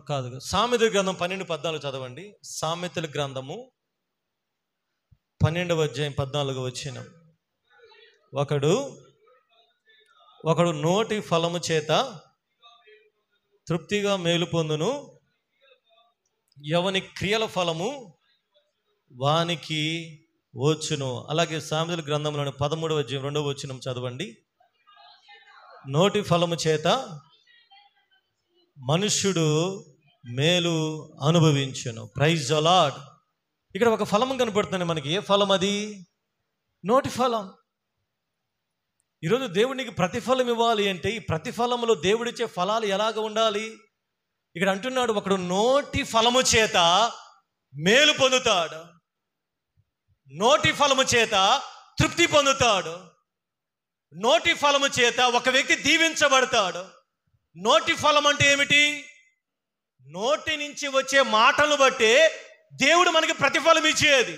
కాదు, సామెతల గ్రంథం 12:14 చదవండి. సామెతల గ్రంథము 12వ అధ్యాయం 14వ వచనం. ఒకడు నోటి ఫలము చేత తృప్తిగా మేలు పొందును, ఎవని క్రియల ఫలము వానికి వచ్చును. అలాగే సామెతల గ్రంథంలోని 13వ అధ్యాయం 2వ వచనం చదవండి. నోటి ఫలము చేత మనుష్యుడు మేలు అనుభవించును. Praise the lord. ఇక్కడ ఒక ఫలం కనపడుతుంది మనకి. ఏ ఫలం అది? నోటి ఫలం. ఈరోజు దేవుడికి ప్రతిఫలం ఇవ్వాలి అంటే ఈ ప్రతిఫలంలో దేవుడిచ్చే ఫలాలు ఎలాగ ఉండాలి? ఇక్కడ అంటున్నాడు, ఒకడు నోటి ఫలము చేత మేలు పొందుతాడు, నోటి ఫలము చేత తృప్తి పొందుతాడు, నోటి ఫలము చేత ఒక వ్యక్తి దీవించబడతాడు. నోటి ఫలం అంటే ఏమిటి? నోటి నుంచి వచ్చే మాటలు బట్టే దేవుడు మనకి ప్రతిఫలం ఇచ్చేది.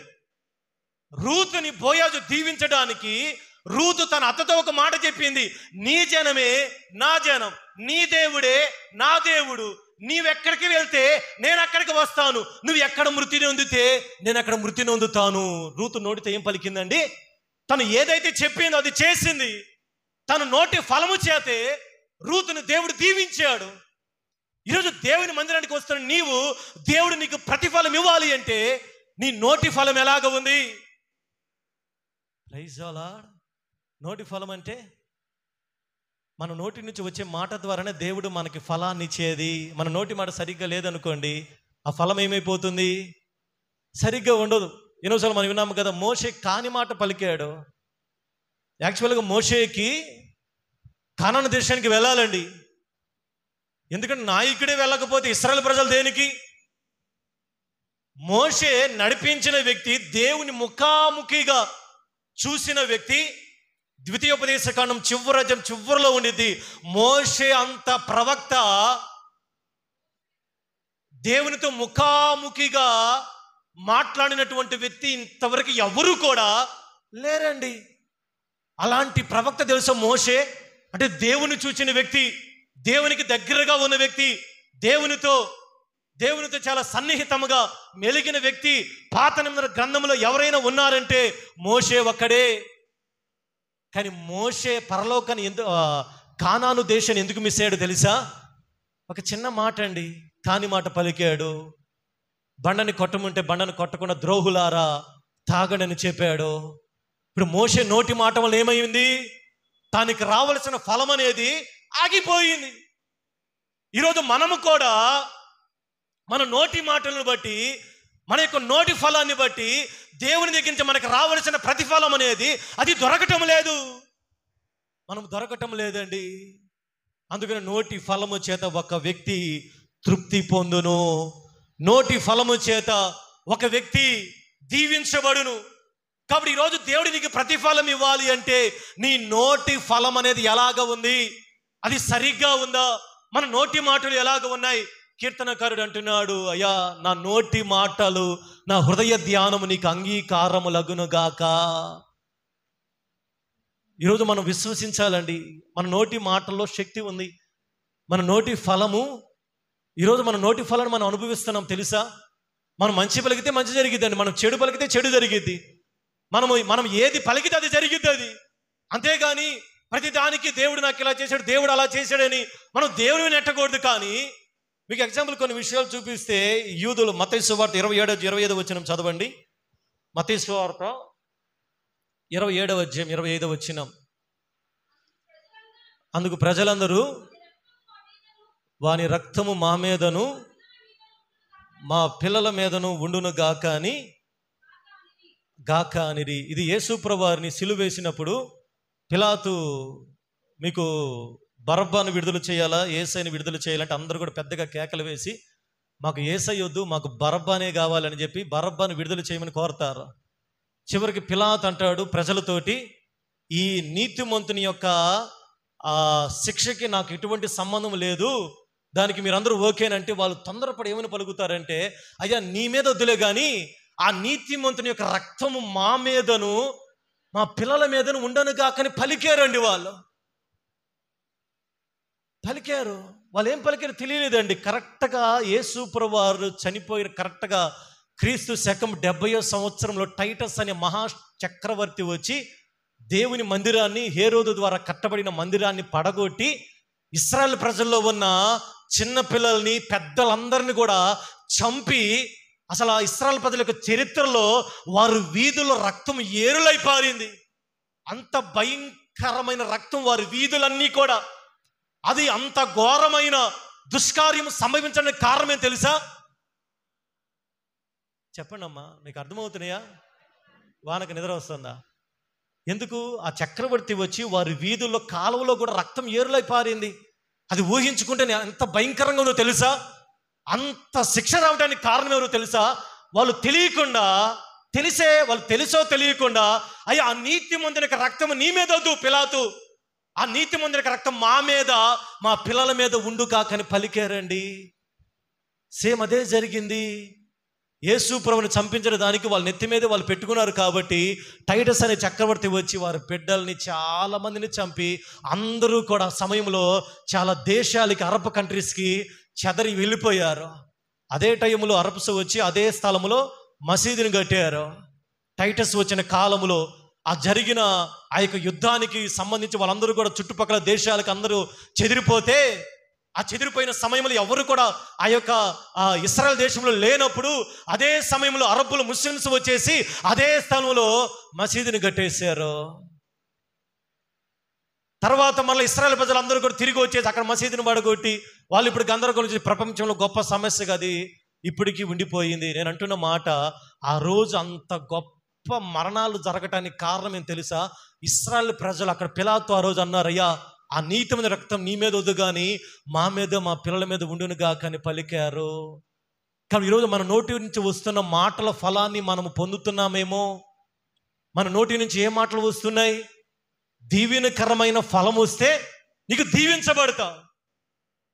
రూతుని బోయాజు దీవించడానికి రూతు తన అత్తతో ఒక మాట చెప్పింది, నీ జనమే నా జనం, నీ దేవుడే నా దేవుడు, నీవెక్కడికి వెళ్తే నేను అక్కడికి వస్తాను, నువ్వు ఎక్కడ మృతిని పొందితే నేను అక్కడ మృతిని పొందుతాను. రూతు నోటితో ఏం పలికిందండి? తను ఏదైతే చెప్పిందో అది చేసింది. తను నోటి ఫలము చేతే రూతుని దేవుడు దీవించాడు. ఈరోజు దేవుని మందిరానికి వస్తున్న నీవు, దేవుడు నీకు ప్రతిఫలం ఇవ్వాలి అంటే నీ నోటి ఫలం ఎలాగ ఉంది? Praise the Lord. నోటి ఫలం అంటే మన నోటి నుంచి వచ్చే మాట ద్వారానే దేవుడు మనకి ఫలాన్ని ఇచ్చేది. మన నోటి మాట సరిగ్గా లేదనుకోండి, ఆ ఫలం ఏమైపోతుంది? సరిగ్గా ఉండదు. ఎన్నోసార్లు మనం విన్నాము కదా, మోషే కాని మాట పలికాడు. యాక్చువల్గా మోషేకి కానాను దేశానికి వెళ్ళాలండి. ఎందుకంటే నాయకుడే వెళ్ళకపోతే ఇశ్రాయేలు ప్రజలు దేనికి? మోషే నడిపించిన వ్యక్తి, దేవుని ముఖాముఖిగా చూసిన వ్యక్తి. ద్వితీయోపదేశకాండం చివరిలో ఉండిద్ది. మోషే అంత ప్రవక్త, దేవునితో ముఖాముఖిగా మాట్లాడినటువంటి వ్యక్తి ఇంతవరకు ఎవరు కూడా లేరండి. అలాంటి ప్రవక్త తెలుసా మోషే? అంటే దేవుని చూచిన వ్యక్తి, దేవునికి దగ్గరగా ఉన్న వ్యక్తి, దేవునితో చాలా సన్నిహితముగా మెలిగిన వ్యక్తి. పాత నిబంధన గ్రంథంలో ఎవరైనా ఉన్నారంటే మోషే ఒక్కడే. కానీ మోషే పరలోకాన్ని కానాను దేశాన్ని ఎందుకు మిస్ అయ్యాడు తెలుసా? ఒక చిన్న మాట అండి, కాని మాట పలికాడు. బండని కొట్టమంటే బండను కొట్టకుండా ద్రోహులారా తాగడని చెప్పాడు. ఇప్పుడు మోషే నోటి మాట వల్ల ఏమైంది? తనకి రావలసిన ఫలం అనేది ఆగిపోయింది. ఈరోజు మనము కూడా మన నోటి మాటలను బట్టి, మన యొక్క నోటి ఫలాన్ని బట్టి దేవుని దగ్గర నుంచి మనకు రావలసిన ప్రతిఫలం అనేది అది దొరకటం లేదు. మనం దొరకటం లేదండి. అందుకని నోటి ఫలము చేత ఒక వ్యక్తి తృప్తి పొందును, నోటి ఫలము చేత ఒక వ్యక్తి దీవించబడును. కాబట్టి ఈరోజు దేవుడి నీకు ప్రతిఫలం ఇవ్వాలి అంటే నీ నోటి ఫలం అనేది ఎలాగ ఉంది? అది సరిగ్గా ఉందా? మన నోటి మాటలు ఎలాగ ఉన్నాయి? కీర్తనకారుడు అంటున్నాడు, అయ్యా నా నోటి మాటలు, నా హృదయ ధ్యానము నీకు అంగీకారములగునుగాక. ఈరోజు మనం విశ్వసించాలండి, మన నోటి మాటల్లో శక్తి ఉంది. మన నోటి ఫలము, ఈరోజు మన నోటి ఫలాన్ని మనం అనుభవిస్తున్నాం తెలుసా? మనం మంచి పలికితే మంచి జరిగిద్దండి, మనం చెడు పలికితే చెడు జరిగిద్ది. మనం ఏది పలికితే అది జరిగిద్ది. అంతేగాని ప్రతి దానికి దేవుడు నాకు ఇలా చేశాడు, దేవుడు అలా చేశాడని మనం దేవుడిని నెట్టకూడదు. కానీ మీకు ఎగ్జాంపుల్ కొన్ని విషయాలు చూపిస్తే, యూదులు మత్తయి సువార్త 27-25 వచనం చదవండి. మత్తయి సువార్త 27వ అధ్యాయం 25వ వచనం. అందుకు ప్రజలందరూ వాని రక్తము మా మీదను మా పిల్లల మీదను ఉండును గాక అనిరి. ఇది యేసు ప్రభువారిని సిలువేసినప్పుడు పిలాతు మీకు బరబ్బాను విడుదల చేయాలా, యేసయ్యని విడుదల చేయాలంటే అందరూ కూడా పెద్దగా కేకలు వేసి, మాకు యేసయ్య వద్దు, మాకు బరబ్బానే కావాలని చెప్పి బరబ్బాను విడుదల చేయమని కోరతారు. చివరికి పిలాతు అంటాడు ప్రజలతోటి, ఈ నీతిమంతుని యొక్క శిక్షకి నాకు ఎటువంటి సంబంధం లేదు, దానికి మీరందరూ ఓకేనంటే వాళ్ళు తొందరపడి ఏమని పలుకుతారంటే, అయ్యా నీ మీద వద్దులే కానీ ఆ నీతిమంతుని యొక్క రక్తము మా మీదను మా పిల్లల మీదను ఉండను గాకని పలికారండి. వాళ్ళు పలికారు. వాళ్ళు ఏం పలికారు తెలియలేదండి. కరెక్ట్గా యేసు ప్రభువారు చనిపోయిన కరెక్ట్గా క్రీస్తు శకం 70వ సంవత్సరంలో టైటస్ అనే మహా చక్రవర్తి వచ్చి దేవుని మందిరాన్ని, హేరోదు ద్వారా కట్టబడిన మందిరాన్ని పడగొట్టి ఇశ్రాయేల్ ప్రజల్లో ఉన్న చిన్న పిల్లల్ని, పెద్దలందరినీ కూడా చంపి, అసలు ఆ ఇశ్రాయేల్ ప్రజల యొక్క చరిత్రలో వారి వీధుల్లో రక్తం ఏరులై పారింది. అంత భయంకరమైన రక్తం వారి వీధులన్నీ కూడా. అది అంత ఘోరమైన దుష్కార్యం సంభవించడానికి కారణం ఏం తెలుసా? చెప్పండి అమ్మా, మీకు అర్థమవుతున్నాయా? వానకు నిద్ర వస్తుందా? ఎందుకు? ఆ చక్రవర్తి వచ్చి వారి వీధుల్లో కాలువలో కూడా రక్తం ఏరులై పారింది. అది ఊహించుకుంటే ఎంత భయంకరంగా ఉందో తెలుసా? అంత శిక్ష రావడానికి కారణం ఎవరో తెలుసా? వాళ్ళు తెలియకుండా, వాళ్ళు తెలుసో తెలియకుండా, అయ్యా ఆ నీతిమంతుని యొక్క రక్తం నీ మీద వద్దు పిలాతు, ఆ నీతిమంతుని యొక్క రక్తం మా మీద, మా పిల్లల మీద ఉండు కాకని పలికారండి. సేమ్ అదే జరిగింది. యేసు ప్రభువుని చంపించిన దానికి వాళ్ళ నెత్తి మీద వాళ్ళు పెట్టుకున్నారు కాబట్టి టైటస్ అనే చక్రవర్తి వచ్చి వారి బిడ్డల్ని చాలా మందిని చంపి అందరూ కూడా సమయంలో చాలా దేశాలకి, అరబ్ కంట్రీస్కి చెదరి వెళ్ళిపోయారు. అదే టైంలో అరబ్స్ వచ్చి అదే స్థలంలో మసీదుని కట్టారు. టైటస్ వచ్చిన కాలంలో ఆ జరిగిన ఆ యొక్క యుద్ధానికి సంబంధించి వాళ్ళందరూ కూడా చుట్టుపక్కల దేశాలకు అందరూ చెదిరిపోతే, ఆ చెదిరిపోయిన సమయంలో ఎవరు కూడా ఆ యొక్క ఇశ్రాయేల్ దేశంలో లేనప్పుడు అదే సమయంలో అరబ్బులు, ముస్లిమ్స్ వచ్చేసి అదే స్థలంలో మసీదుని కట్టేశారు. తర్వాత మళ్ళీ ఇశ్రాయేల్ ప్రజలందరూ కూడా తిరిగి వచ్చేసి అక్కడ మసీదుని పడగొట్టి వాళ్ళు ఇప్పుడు గందరగోళం. ప్రపంచంలో గొప్ప సమస్యగా అది ఇప్పటికీ ఉండిపోయింది. నేను అంటున్న మాట, ఆ రోజు అంత గొప్ప మరణాలు జరగటానికి కారణం ఏం తెలుసా? ఇశ్రాయేల్ ప్రజలు అక్కడ పిలాతు ఆ రోజు అన్నారయ్యా ఆ నీతిమైన రక్తం నీ మీద వద్దు కానీ మా మీద, మా పిల్లల మీద ఉండునుగా కానీ పలికారు. కానీ ఈరోజు మన నోటి నుంచి వస్తున్న మాటల ఫలాన్ని మనము పొందుతున్నామేమో. మన నోటి నుంచి ఏ మాటలు వస్తున్నాయి? దీవెనకరమైన ఫలం వస్తే నీకు దీవించబడతావు.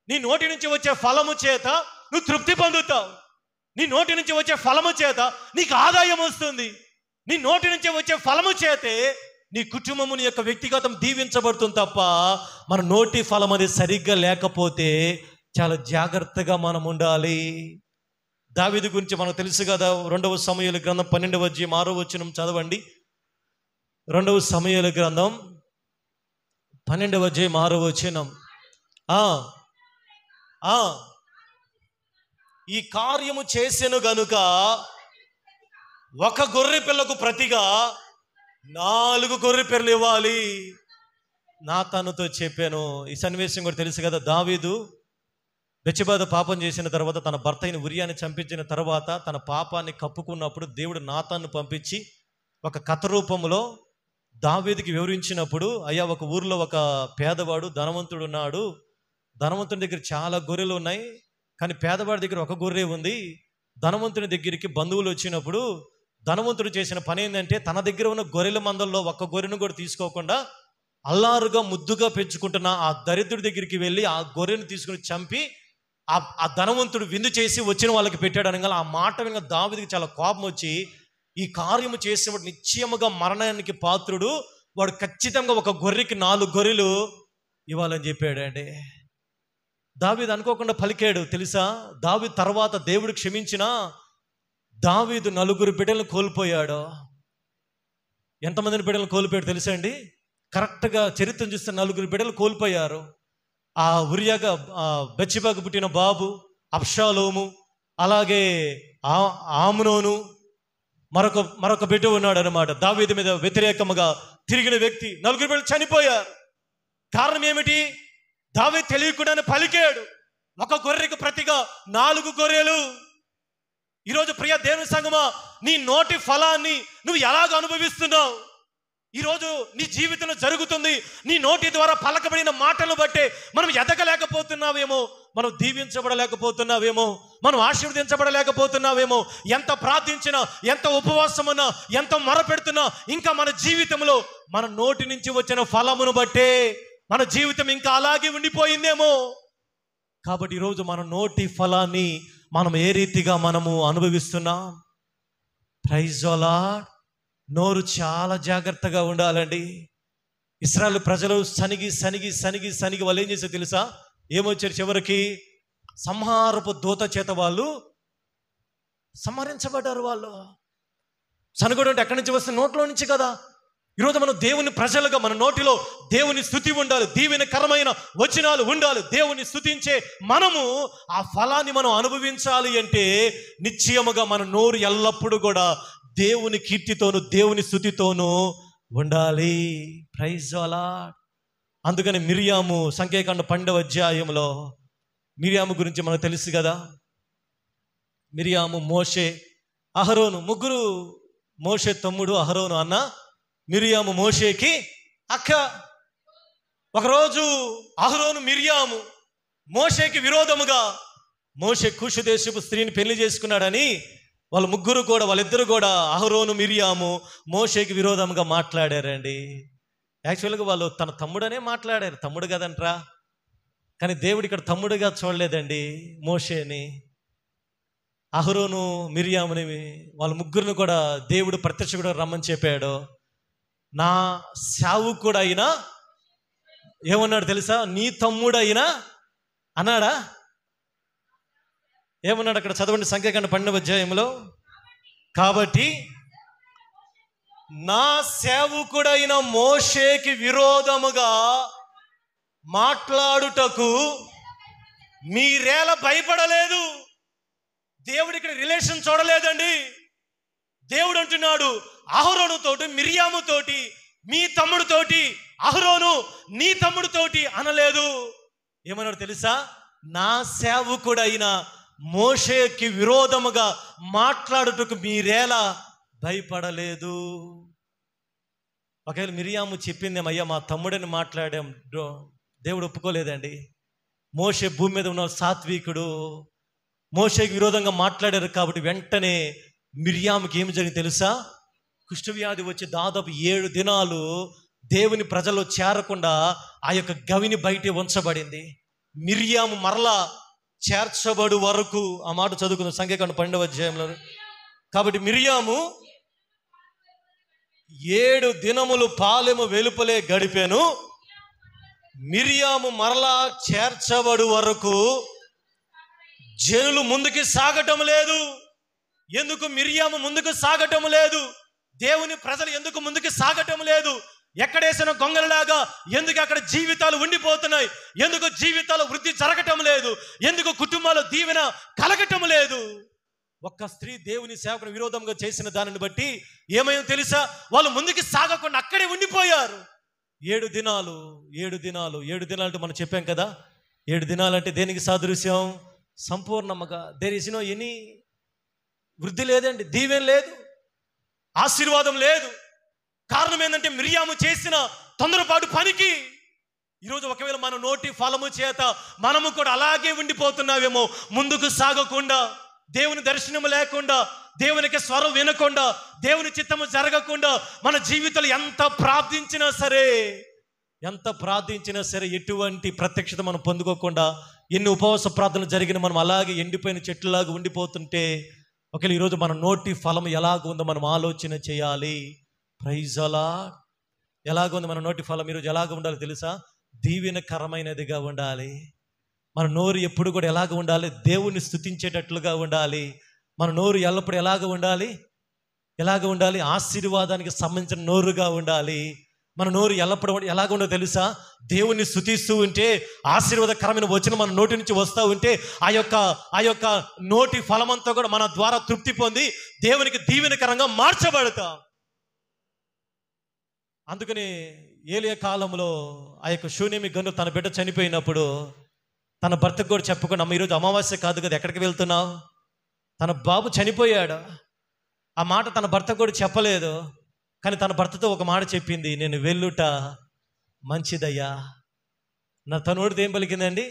నీ నోటి నుంచి వచ్చే ఫలము చేత నువ్వు తృప్తి పొందుతావు. నీ నోటి నుంచి వచ్చే ఫలము చేత నీకు ఆదాయం వస్తుంది. నీ నోటి నుంచి వచ్చే ఫలము చేతే నీ కుటుంబము, నీ యొక్క వ్యక్తిగతం దీవించబడుతుంది తప్ప మన నోటి ఫలం అనేది సరిగ్గా లేకపోతే చాలా జాగ్రత్తగా మనం ఉండాలి. దావీదు గురించి మనకు తెలుసు కదా. 2వ సమూయేలు గ్రంథం 12వ అధ్యాయం 6వ వచనం చదవండి. 2వ సమూయేలు గ్రంథం 12వ అధ్యాయం 6వ వచనం. ఈ కార్యము చేసెను గనుక ఒక గొర్రె పిల్లకు ప్రతిగా 4 గొర్రె పిల్లలు ఇవ్వాలి. నాతానుతో చెప్పాను. ఈ సన్నివేశం కూడా తెలుసు కదా. దావీదు బెత్షెబాతో పాపం చేసిన తర్వాత, తన భర్త అయిన ఉరియాని చంపించిన తర్వాత, తన పాపాన్ని కప్పుకున్నప్పుడు దేవుడు నాతాను పంపించి ఒక కథ రూపంలో దావీదుకి వివరించినప్పుడు, అయ్యా ఒక ఊరిలో ఒక పేదవాడు ధనవంతుడు ఉన్నాడు. ధనవంతుని దగ్గర చాలా గొర్రెలు ఉన్నాయి, కానీ పేదవాడి దగ్గర ఒక గొర్రె ఉంది. ధనవంతుని దగ్గరికి బంధువులు వచ్చినప్పుడు ధనవంతుడు చేసిన పని ఏంటంటే, తన దగ్గర ఉన్న గొర్రెల మందల్లో ఒక్క గొర్రెను కూడా తీసుకోకుండా అల్లారుగా ముద్దుగా పెంచుకుంటున్న ఆ దరిద్రుడి దగ్గరికి వెళ్ళి ఆ గొర్రెను తీసుకుని చంపి ఆ ధనవంతుడు విందు చేసి వచ్చిన వాళ్ళకి పెట్టాడు అనగా, ఆ మాట వినగా దావీదుకి చాలా కోపం వచ్చి, ఈ కార్యము చేసినప్పుడు నిశ్చయముగా మరణానికి పాత్రుడు వాడు, ఖచ్చితంగా ఒక గొర్రెకి 4 గొర్రెలు ఇవ్వాలని చెప్పాడండి. దావీదు అనుకోకుండా పలికాడు తెలుసా. దావీదు తర్వాత దేవుడు క్షమించిన దావీదు 4 బిడ్డలను కోల్పోయాడు. ఎంతమందిని బిడ్డలను కోల్పోయాడు తెలుసా అండి? కరెక్ట్గా చరిత్రను చూస్తే 4 బిడ్డలు కోల్పోయారు. ఆ ఉరియాగా బెత్షెబాకు పుట్టిన బాబు అబ్షాలోము, అలాగే ఆమ్నోను, మరొక బిడ్డ ఉన్నాడు అనమాట. దావీదు మీద వ్యతిరేకంగా తిరిగిన వ్యక్తి. 4 బిడ్డలు చనిపోయారు. కారణం ఏమిటి? దావీదు తెలియకుండానే పలికాడు, ఒక గొర్రెకు ప్రతిగా 4 గొర్రెలు. ఈరోజు ప్రియ దేవుని సంగమా, నీ నోటి ఫలాన్ని నువ్వు ఎలాగ అనుభవిస్తున్నావు? ఈరోజు నీ జీవితంలో జరుగుతుంది, నీ నోటి ద్వారా పలకబడిన మాటలను బట్టే మనం ఎదగలేకపోతున్నావేమో, మనం దీవించబడలేకపోతున్నావేమో, మనం ఆశీర్వదించబడలేకపోతున్నావేమో. ఎంత ప్రార్థించినా, ఎంత ఉపవాసం ఉన్నా, ఎంత మొరపెడుతున్నా, ఇంకా మన జీవితంలో మన నోటి నుంచి వచ్చిన ఫలమును బట్టే మన జీవితం ఇంకా అలాగే ఉండిపోయిందేమో. కాబట్టి ఈరోజు మన నోటి ఫలాన్ని మనం ఏ రీతిగా మనము అనుభవిస్తున్నాం? Praise the lord. నోరు చాలా జాగ్రత్తగా ఉండాలండి. ఇశ్రాయేలు ప్రజలు సనిగి వాళ్ళు ఏం చేశారు తెలుసా? ఏమొచ్చారు చివరికి? సంహారపు దూత చేత వాళ్ళు సంహరించబడ్డారు. వాళ్ళు సనుగుడు అంటే ఎక్కడి నుంచి వస్తుంది? నోట్లో నుంచి కదా. ఈరోజు మనం దేవుని ప్రజలుగా మన నోటిలో దేవుని స్తుతి ఉండాలి, దీవెనకరమైన వచనాలు ఉండాలి. దేవుని స్తుతించే మనము ఆ ఫలాన్ని మనం అనుభవించాలి అంటే నిశ్చయముగా మన నోరు ఎల్లప్పుడూ కూడా దేవుని కీర్తితోనూ దేవుని స్తుతితోనూ ఉండాలి. Praise the Lord. అందుకని మిరియాము సంఖ్యాకాండ 12వ అధ్యాయంలో మిరియాము గురించి మనకు తెలుసు కదా. మిరియాము, మోషే, అహరోను ముగ్గురు. మోషే తమ్ముడు అహరోను అన్న, మిరియాము మోషేకి అక్క. ఒకరోజు అహరోను మిరియాము మోషేకి విరోధముగా, మోషే కూషు దేశపు స్త్రీని పెళ్లి చేసుకున్నాడని వాళ్ళిద్దరు కూడా అహరోను మిరియాము మోషేకి విరోధంగా మాట్లాడారండి. యాక్చువల్గా వాళ్ళు తన తమ్ముడనే మాట్లాడారు, తమ్ముడు కదంట్రా. కానీ దేవుడు ఇక్కడ తమ్ముడుగా చూడలేదండి మోషేని. అహరోను మిరియాముని వాళ్ళ ముగ్గురిని కూడా దేవుడు ప్రత్యక్షంగా రమ్మని చెప్పాడు. నా సేవకుడు అయినా ఏమన్నాడు తెలుసా? నీ తమ్ముడైనా అన్నాడా? ఏమన్నాడు అక్కడ? చదవండి సంఖ్యాకాండ 12వ అధ్యాయంలో. కాబట్టి నా సేవకుడైన మోషేకి విరోధముగా మాట్లాడుటకు మీరేలా భయపడలేదు? దేవుడు ఇక్కడ రిలేషన్ చూడలేదండి. దేవుడు అంటున్నాడు అహరోనుతోటి, మిరియాముతోటి, మీ తమ్ముడితోటి, అహరోను నీ తమ్ముడితోటి అనలేదు. ఏమన్నాడు తెలుసా? నా సేవకుడైన మోషేకి విరోధముగా మాట్లాడుటకు మీరేలా భయపడలేదు? ఒకవేళ మిరియాము చెప్పిందేమయ్యా మా తమ్ముడని మాట్లాడాం, దేవుడు ఒప్పుకోలేదండి. మోషే భూమి మీద ఉన్న సాత్వికుడు, మోషేకి విరోధంగా మాట్లాడారు కాబట్టి వెంటనే మిరియాముకి ఏమి జరిగింది తెలుసా? కుష్ఠవ్యాధి వచ్చి దాదాపు 7 దినాలు దేవుని ప్రజల్లో చేరకుండా ఆ యొక్క గవిని బయట ఉంచబడింది. మిరియాము మరలా చేర్చబడు వరకు, ఆ మాట చదువుకుందాం సంఖ్యాకాండ 12వ అధ్యాయంలో. కాబట్టి మిరియాము 7 దినములు పాలెము వెలుపలే గడిపాను. మిరియాము మరలా చేర్చబడు వరకు జనులు ముందుకు సాగటం లేదు. ఎందుకు మిరియాము ముందుకు సాగటం లేదు? దేవుని ప్రజలు ఎందుకు ముందుకు సాగటం లేదు? ఎక్కడేసిన గొంగలలాగా ఎందుకు అక్కడ జీవితాలు ఉండిపోతున్నాయి? ఎందుకు జీవితాలు వృద్ధి జరగటం లేదు? ఎందుకు కుటుంబాలు దీవెన కలగటం లేదు? ఒక్క స్త్రీ దేవుని సేవకుని విరోధంగా చేసిన దానిని బట్టి ఏమైందో తెలుసా? వాళ్ళు ముందుకు సాగకుండా అక్కడే ఉండిపోయారు. 7 దినాలు అంటే మనం చెప్పాం కదా, 7 దినాలంటే దేనికి సాదృశ్యం? సంపూర్ణముగా దేర్ ఇస్ నో ఎనీ వృద్ధి లేదండి, దీవెన లేదు, ఆశీర్వాదం లేదు. కారణం ఏంటంటే మిరియాము చేసిన తొందరపాటు పనికి. ఈరోజు ఒకవేళ మన నోటి ఫలము చేత మనము కూడా అలాగే ఉండిపోతున్నావేమో, ముందుకు సాగకుండా, దేవుని దర్శనము లేకుండా, దేవునికి స్వరం వినకుండా, దేవుని చిత్తము జరగకుండా మన జీవితాలు ఎంత ప్రార్థించినా సరే ఎటువంటి ప్రత్యక్షత మనం పొందుకోకుండా, ఎన్ని ఉపవాస ప్రార్థనలు జరిగిన మనం అలాగే ఎండిపోయిన చెట్లులాగా ఉండిపోతుంటే, ఒకవేళ ఈరోజు మన నోటి ఫలం ఎలాగ ఉందో మనం ఆలోచన చేయాలి. Praise the Lord. ఎలాగ ఉంది మన నోటి ఫలం? ఈరోజు ఎలాగ ఉండాలి తెలుసా? దీవెనకరమైనదిగా ఉండాలి. మన నోరు ఎప్పుడు కూడా ఎలాగ ఉండాలి? దేవుణ్ణి స్తుతించేటట్లుగా ఉండాలి. మన నోరు ఎల్లప్పుడూ ఎలాగ ఉండాలి? ఆశీర్వాదానికి సంబంధించిన నోరుగా ఉండాలి. మన నోరు ఎల్లప్పుడూ ఎలాగ ఉండదో తెలుసా? దేవుణ్ణి స్తుతిస్తూ ఉంటే, ఆశీర్వాదకరమైన వచనం మన నోటి నుంచి వస్తూ ఉంటే, ఆ యొక్క నోటి ఫలమంతా కూడా మన ద్వారా తృప్తి పొంది దేవునికి దీవెనకరంగా మార్చబడతాం. అందుకని ఏలియా కాలంలో ఆ యొక్క షూనేమి గన్ను తన బిడ్డ చనిపోయినప్పుడు తన భర్తకు కూడా చెప్పకుండా, అమ్మ ఈరోజు అమావాస్య కాదు కదా, ఎక్కడికి వెళ్తున్నావు? తన బాబు చనిపోయాడు. ఆ మాట తన భర్తకు కూడా చెప్పలేదు. కానీ తన భర్తతో ఒక మాట చెప్పింది, నేను వెళ్ళుట మంచిదయ్యా. తనోడితో ఏం పలికిందండి?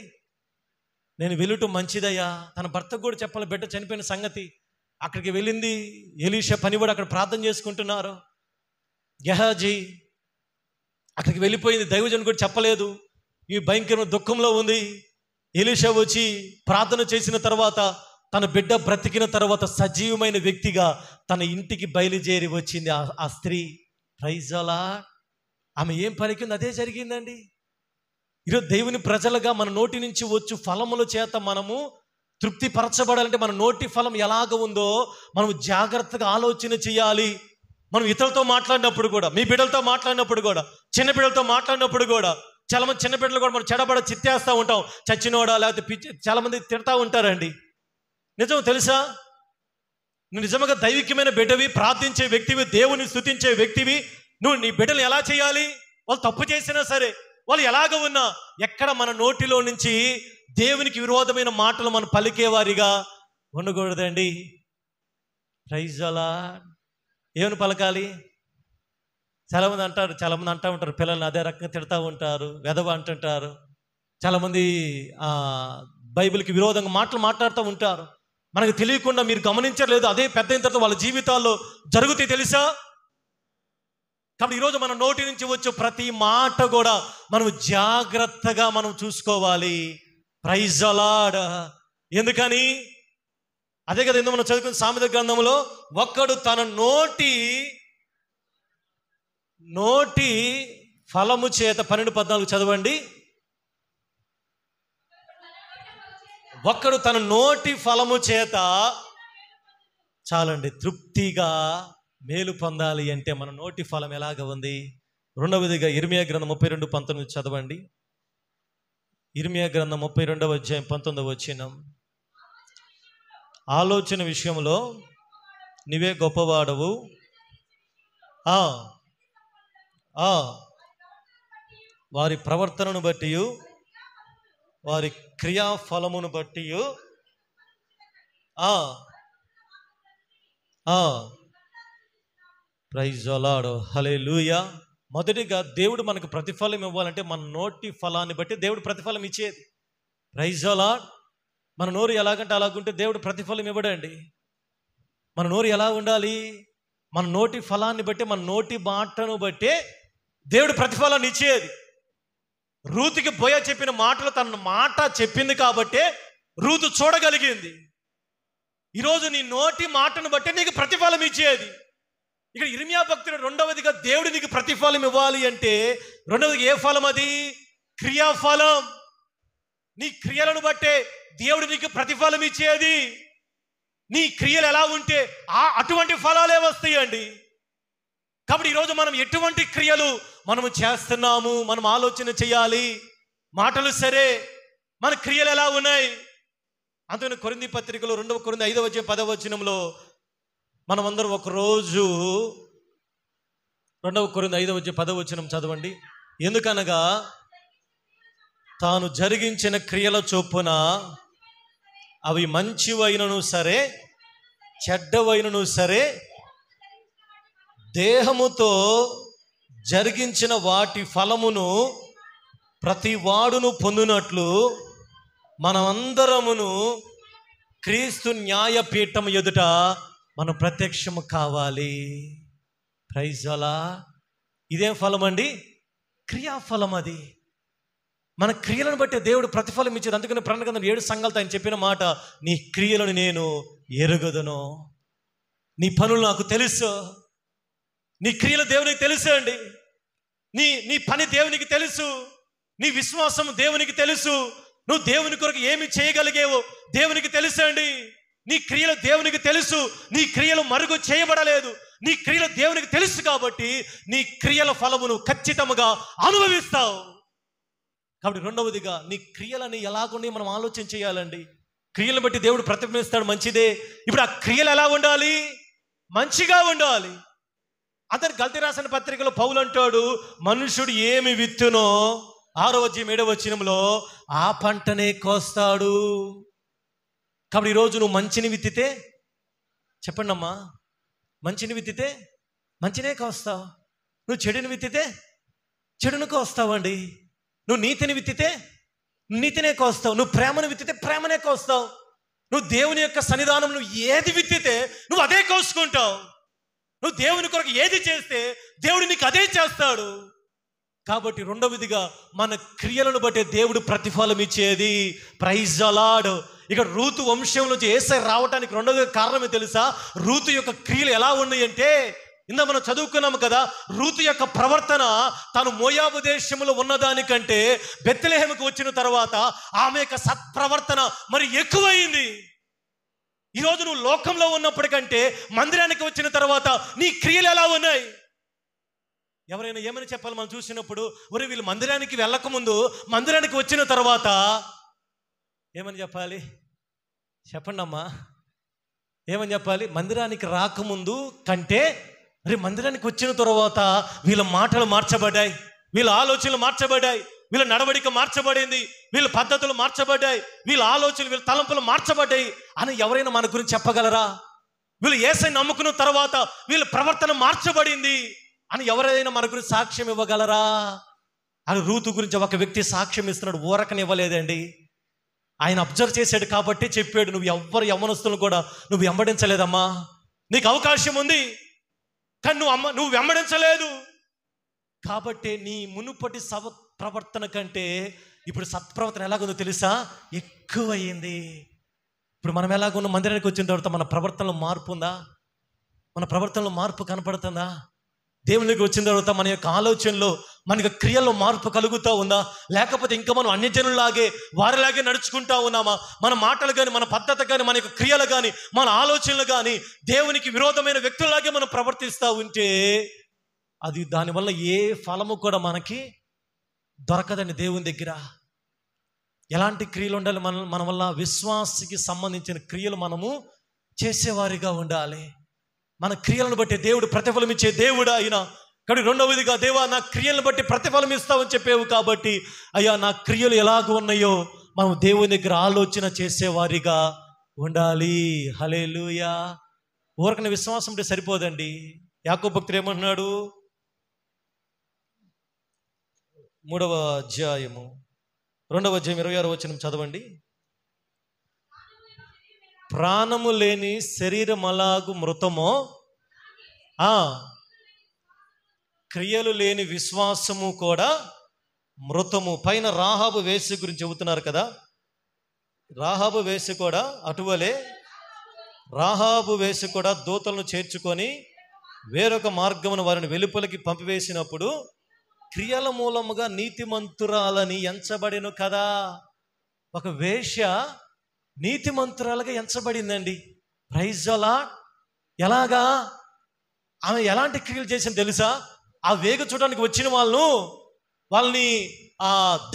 నేను వెళ్ళుట మంచిదయ్యా. తన భర్తకు కూడా చెప్పాలి బిడ్డ చనిపోయిన సంగతి. అక్కడికి వెళ్ళింది. ఎలీషా పనివాడు అక్కడ ప్రార్థన చేసుకుంటున్నారు. గెహాజీ అక్కడికి వెళ్ళిపోయింది. దైవజనుడు కూడా చెప్పలేదు. ఈ భయంకరమైన దుఃఖంలో ఉంది. ఎలీషా వచ్చి ప్రార్థన చేసిన తర్వాత, తన బిడ్డ బ్రతికిన తర్వాత సజీవమైన వ్యక్తిగా తన ఇంటికి బయలుదేరి వచ్చింది ఆ స్త్రీ. Praise the Lord. ఆమె ఏం పలికింది అదే జరిగిందండి. ఈరోజు దేవుని ప్రజలుగా మన నోటి నుంచి వచ్చు ఫలముల చేత మనము తృప్తి పరచబడాలంటే మన నోటి ఫలం ఎలాగ ఉందో మనం జాగ్రత్తగా ఆలోచన చేయాలి. మనం ఇతరులతో మాట్లాడినప్పుడు కూడా, మీ బిడ్డలతో మాట్లాడినప్పుడు కూడా, చిన్న బిడ్డలతో మాట్లాడినప్పుడు కూడా, చాలా మంది చిన్న బిడ్డలు కూడా మనం చెడబడ చిత్తేస్తూ ఉంటాం. చచ్చినోడా లేకపోతే పిచ్చి, చాలా మంది తిడతా ఉంటారండి. నిజం తెలుసా? నువ్వు నిజంగా దైవికమైన బిడ్డవి, ప్రార్థించే వ్యక్తివి, దేవుని స్తుతించే వ్యక్తివి. నువ్వు నీ బిడ్డలు ఎలా చేయాలి? వాళ్ళు తప్పు చేసినా సరే, వాళ్ళు ఎలాగ ఉన్నా, ఎక్కడ మన నోటిలో నుంచి దేవునికి విరోధమైన మాటలు మనం పలికేవారిగా ఉండకూడదండి. Praise the Lord. ఏమని పలకాలి? చాలామంది అంటూ ఉంటారు, పిల్లల్ని అదే రకంగా తిడతా ఉంటారు, వెధవ అంటుంటారు. చాలామంది బైబిల్కి విరోధంగా మాట్లాడుతూ ఉంటారు. మనకు తెలియకుండా మీరు గమనించలేదు, అదే పెద్ద అయిన తర్వాత వాళ్ళ జీవితాల్లో జరుగుతాయి తెలుసా? కాబట్టి ఈరోజు మన నోటి నుంచి వచ్చే ప్రతి మాట కూడా మనం జాగ్రత్తగా మనం చూసుకోవాలి. Praise the Lord. ఎందుకని? అదే కదా ఎందుకు మనం చదువుకున్న సామెత గ్రంథంలో, ఒక్కడు తన నోటి ఫలము చేత 12:14 చదవండి. ఒక్కడు తన నోటి ఫలము చేత, చాలండి, తృప్తిగా మేలు పొందాలి అంటే మన నోటి ఫలం ఎలాగ ఉంది? రెండవదిగా ఇర్మియా గ్రంథం 32:19 చదవండి. ఇర్మియా గ్రంథం 32వ అధ్యాయం 19వ వచనం. ఆలోచన విషయంలో నీవే గొప్పవాడవు, వారి ప్రవర్తనను బట్టి, వారి క్రియాఫలమును బట్టి ప్రైజ్ ద లార్డ్. హల్లెలూయా. మొదటిగా దేవుడు మనకు ప్రతిఫలం ఇవ్వాలంటే మన నోటి ఫలాన్ని బట్టి దేవుడు ప్రతిఫలం ఇచ్చేది. Praise the Lord. మన నోరు ఎలాగంటే అలాగుంటే దేవుడు ప్రతిఫలం ఇవ్వడండి. మన నోరు ఎలా ఉండాలి? మన నోటి ఫలాన్ని బట్టి, మన నోటి మాటను బట్టే దేవుడు ప్రతిఫలాన్ని ఇచ్చేది. రూతుకి బోయ చెప్పిన మాటలు తన మాట చెప్పింది కాబట్టే రూతు చూడగలిగింది. ఈరోజు నీ నోటి మాటను బట్టి నీకు ప్రతిఫలం ఇచ్చేది. ఇక్కడ ఇర్మియా భక్తుడు రెండవదిగా దేవుడు నీకు ప్రతిఫలం ఇవ్వాలి అంటే రెండవది ఏ ఫలం? అది క్రియాఫలం. నీ క్రియలను బట్టే దేవుడు నీకు ప్రతిఫలం ఇచ్చేది. నీ క్రియలు ఎలా ఉంటే అటువంటి ఫలాలే వస్తాయండి. కాబట్టి ఈరోజు మనం ఎటువంటి క్రియలు మనము చేస్తున్నాము మనం ఆలోచన చేయాలి. మాటలు సరే, మన క్రియలు ఎలా ఉన్నాయి? అందుకని కొరింథీ పత్రికలో 2 కొరింథీ 5వ అధ్యాయం 10వ వచనంలో మనమందరం ఒకరోజు 2 కొరింథీ 5వ అధ్యాయం 10వ వచనం చదవండి. ఎందుకనగా తాను జరిగించిన క్రియల చొప్పున అవి మంచివైనను సరే చెడ్డవైనను సరే దేహముతో జరిగించిన వాటి ఫలమును ప్రతి వాడును పొందినట్లు మనమందరమును క్రీస్తు న్యాయపీఠం ఎదుట మనం ప్రత్యక్షము కావాలి. Praise the Lord. ఇదేం ఫలం అండి? క్రియాఫలం. అది మన క్రియలను బట్టి దేవుడు ప్రతిఫలం ఇచ్చేది. అందుకని ప్రకటన గ్రంథం 7 సంఘాలతో ఆయన చెప్పిన మాట, నీ క్రియలను నేను ఎరుగదును, నీ పనులు నాకు తెలుసు. నీ క్రియలు దేవునికి తెలుసు అండి. నీ పని దేవునికి తెలుసు, నీ విశ్వాసం దేవునికి తెలుసు, నువ్వు దేవుని కొరకు ఏమి చేయగలిగేవో దేవునికి తెలుసు అండి. నీ క్రియలు దేవునికి తెలుసు, నీ క్రియలు మరుగు చేయబడలేదు, నీ క్రియలు దేవునికి తెలుసు కాబట్టి నీ క్రియల ఫలమును ఖచ్చితంగా అనుభవిస్తావు. కాబట్టి రెండవదిగా నీ క్రియలని ఎలాగుండి మనం ఆలోచన చేయాలండి. క్రియలను బట్టి దేవుడు ప్రతిఫలిస్తాడు, మంచిదే. ఇప్పుడు ఆ క్రియలు ఎలా ఉండాలి? మంచిగా ఉండాలి. అతను గల్తీ రాసిన పత్రికలో పౌలు అంటాడు, మనుషుడు ఏమి విత్తునో 6వ అధ్యాయం 7వ వచనంలో ఆ పంటనే కోస్తాడు. కాబట్టి ఈరోజు నువ్వు మంచిని విత్తితే, చెప్పండి అమ్మా, మంచిని విత్తితే మంచినే కోస్తావు. నువ్వు చెడుని విత్తితే చెడును కోస్తావండి. నువ్వు నీతిని విత్తితే నీతినే కోస్తావు. నువ్వు ప్రేమను విత్తితే ప్రేమనే కోస్తావు. నువ్వు దేవుని యొక్క సన్నిధానం నువ్వు ఏది విత్తితే నువ్వు అదే కోసుకుంటావు. నువ్వు దేవుని కొరకు ఏది చేస్తే దేవుడు నీకు అదే చేస్తాడు. కాబట్టి రెండవదిగా మన క్రియలను బట్టే దేవుడు ప్రతిఫలం ఇచ్చేది. Praise the Lord. ఇక రూతు వంశంలోంచి యేసయ్య రావడానికి రెండవ కారణమే తెలుసా? రూతు యొక్క క్రియలు ఎలా ఉన్నాయి అంటే, ఇందా మనం చదువుకున్నాము కదా, రూతు యొక్క ప్రవర్తన తాను మోయాబు దేశంలో ఉన్నదానికంటే బెత్లెహేముకు వచ్చిన తర్వాత ఆమె యొక్క సత్ప్రవర్తన మరి ఎక్కువైంది. ఈరోజు నువ్వు లోకంలో ఉన్నప్పటికంటే మందిరానికి వచ్చిన తర్వాత నీ క్రియలు ఎలా ఉన్నాయి? ఎవరైనా ఏమని చెప్పాలి మనం చూసినప్పుడు? ఒరే వీళ్ళు మందిరానికి వెళ్ళకముందు, మందిరానికి వచ్చిన తర్వాత ఏమని చెప్పాలి? చెప్పండి అమ్మా, ఏమని చెప్పాలి? మందిరానికి రాకముందు కంటే మందిరానికి వచ్చిన తర్వాత వీళ్ళ మాటలు మార్చబడ్డాయి, వీళ్ళ ఆలోచనలు మార్చబడ్డాయి, వీళ్ళ నడవడిక మార్చబడింది, వీళ్ళ పద్ధతులు మార్చబడ్డాయి, వీళ్ళ ఆలోచనలు, వీళ్ళ తలంపులు మార్చబడ్డాయి అని ఎవరైనా మన గురించి చెప్పగలరా? వీళ్ళు యేసయ్యను నమ్ముకున్న తర్వాత వీళ్ళ ప్రవర్తన మార్చబడింది అని ఎవరైనా మన గురించి సాక్ష్యం ఇవ్వగలరా? అని రూతు గురించి ఒక వ్యక్తి సాక్ష్యం ఇస్తున్నాడు, ఊరకని ఇవ్వలేదండి. ఆయన అబ్జర్వ్ చేశాడు కాబట్టి చెప్పాడు. నువ్వు ఎవ్వరు యవ్వనస్తులను కూడా నువ్వు వెంబడించలేదమ్మా, నీకు అవకాశం ఉంది కానీ నువ్వు వెంబడించలేదు కాబట్టి నీ మునుపటి ప్రవర్తన కంటే ఇప్పుడు సత్ప్రవర్తన ఎలాగుందో తెలుసా? ఎక్కువయ్యింది. ఇప్పుడు మనం ఎలాగున్న మందిరానికి వచ్చిన తర్వాత మన ప్రవర్తనలో మార్పు ఉందా? మన ప్రవర్తనలో మార్పు కనపడుతుందా? దేవునికి వచ్చిన తర్వాత మన యొక్క ఆలోచనలో, మన యొక్క క్రియల్లో మార్పు కలుగుతూ ఉందా? లేకపోతే ఇంకా మనం అన్యజనులాగే వారిలాగే నడుచుకుంటా ఉన్నామా? మన మాటలు కానీ, మన పద్ధతి కానీ, మన యొక్క క్రియలు కానీ, మన ఆలోచనలు కానీ దేవునికి విరోధమైన వ్యక్తుల్లాగే మనం ప్రవర్తిస్తూ ఉంటే అది దానివల్ల ఏ ఫలము కూడా మనకి దొరకదండి దేవుని దగ్గర. ఎలాంటి క్రియలు ఉండాలి? మన వల్ల విశ్వాసకి సంబంధించిన క్రియలు మనము చేసేవారిగా ఉండాలి. మన క్రియలను బట్టి దేవుడు ప్రతిఫలం ఇచ్చే దేవుడు ఆయన. కానీ రెండవదిగా, దేవా నా క్రియలను బట్టి ప్రతిఫలం ఇస్తావని చెప్పేవు కాబట్టి అయ్యా నా క్రియలు ఎలాగ ఉన్నాయో మనం దేవుని దగ్గర ఆలోచన చేసేవారిగా ఉండాలి. హల్లెలూయా. ఊరకనే విశ్వాసం ఉంటే సరిపోదండి. యాకోబు భక్తుడు ఏమంటున్నాడు? 3వ అధ్యాయము 2వ అధ్యాయం 26వ వచనం చదవండి. ప్రాణము లేని శరీరం అలాగు మృతమో, క్రియలు లేని విశ్వాసము కూడా మృతము. పైన రాహాబు వేశ్య గురించి చెబుతున్నారు కదా. రాహాబు వేశ్య కూడా అటువలే, రాహాబు వేశ్య కూడా దూతలను చేర్చుకొని వేరొక మార్గమును వారిని వెలుపలికి పంపివేసినప్పుడు క్రియల మూలముగా నీతిమంతురాలని ఎంచబడిను కదా. ఒక వేశ్య నీతిమంతురాలుగా ఎంచబడిందండి. Praise the lord. ఎలాగా? ఆమె ఎలాంటి క్రియలు చేసింది తెలుసా? ఆ వేగ చూడడానికి వచ్చిన వాళ్ళని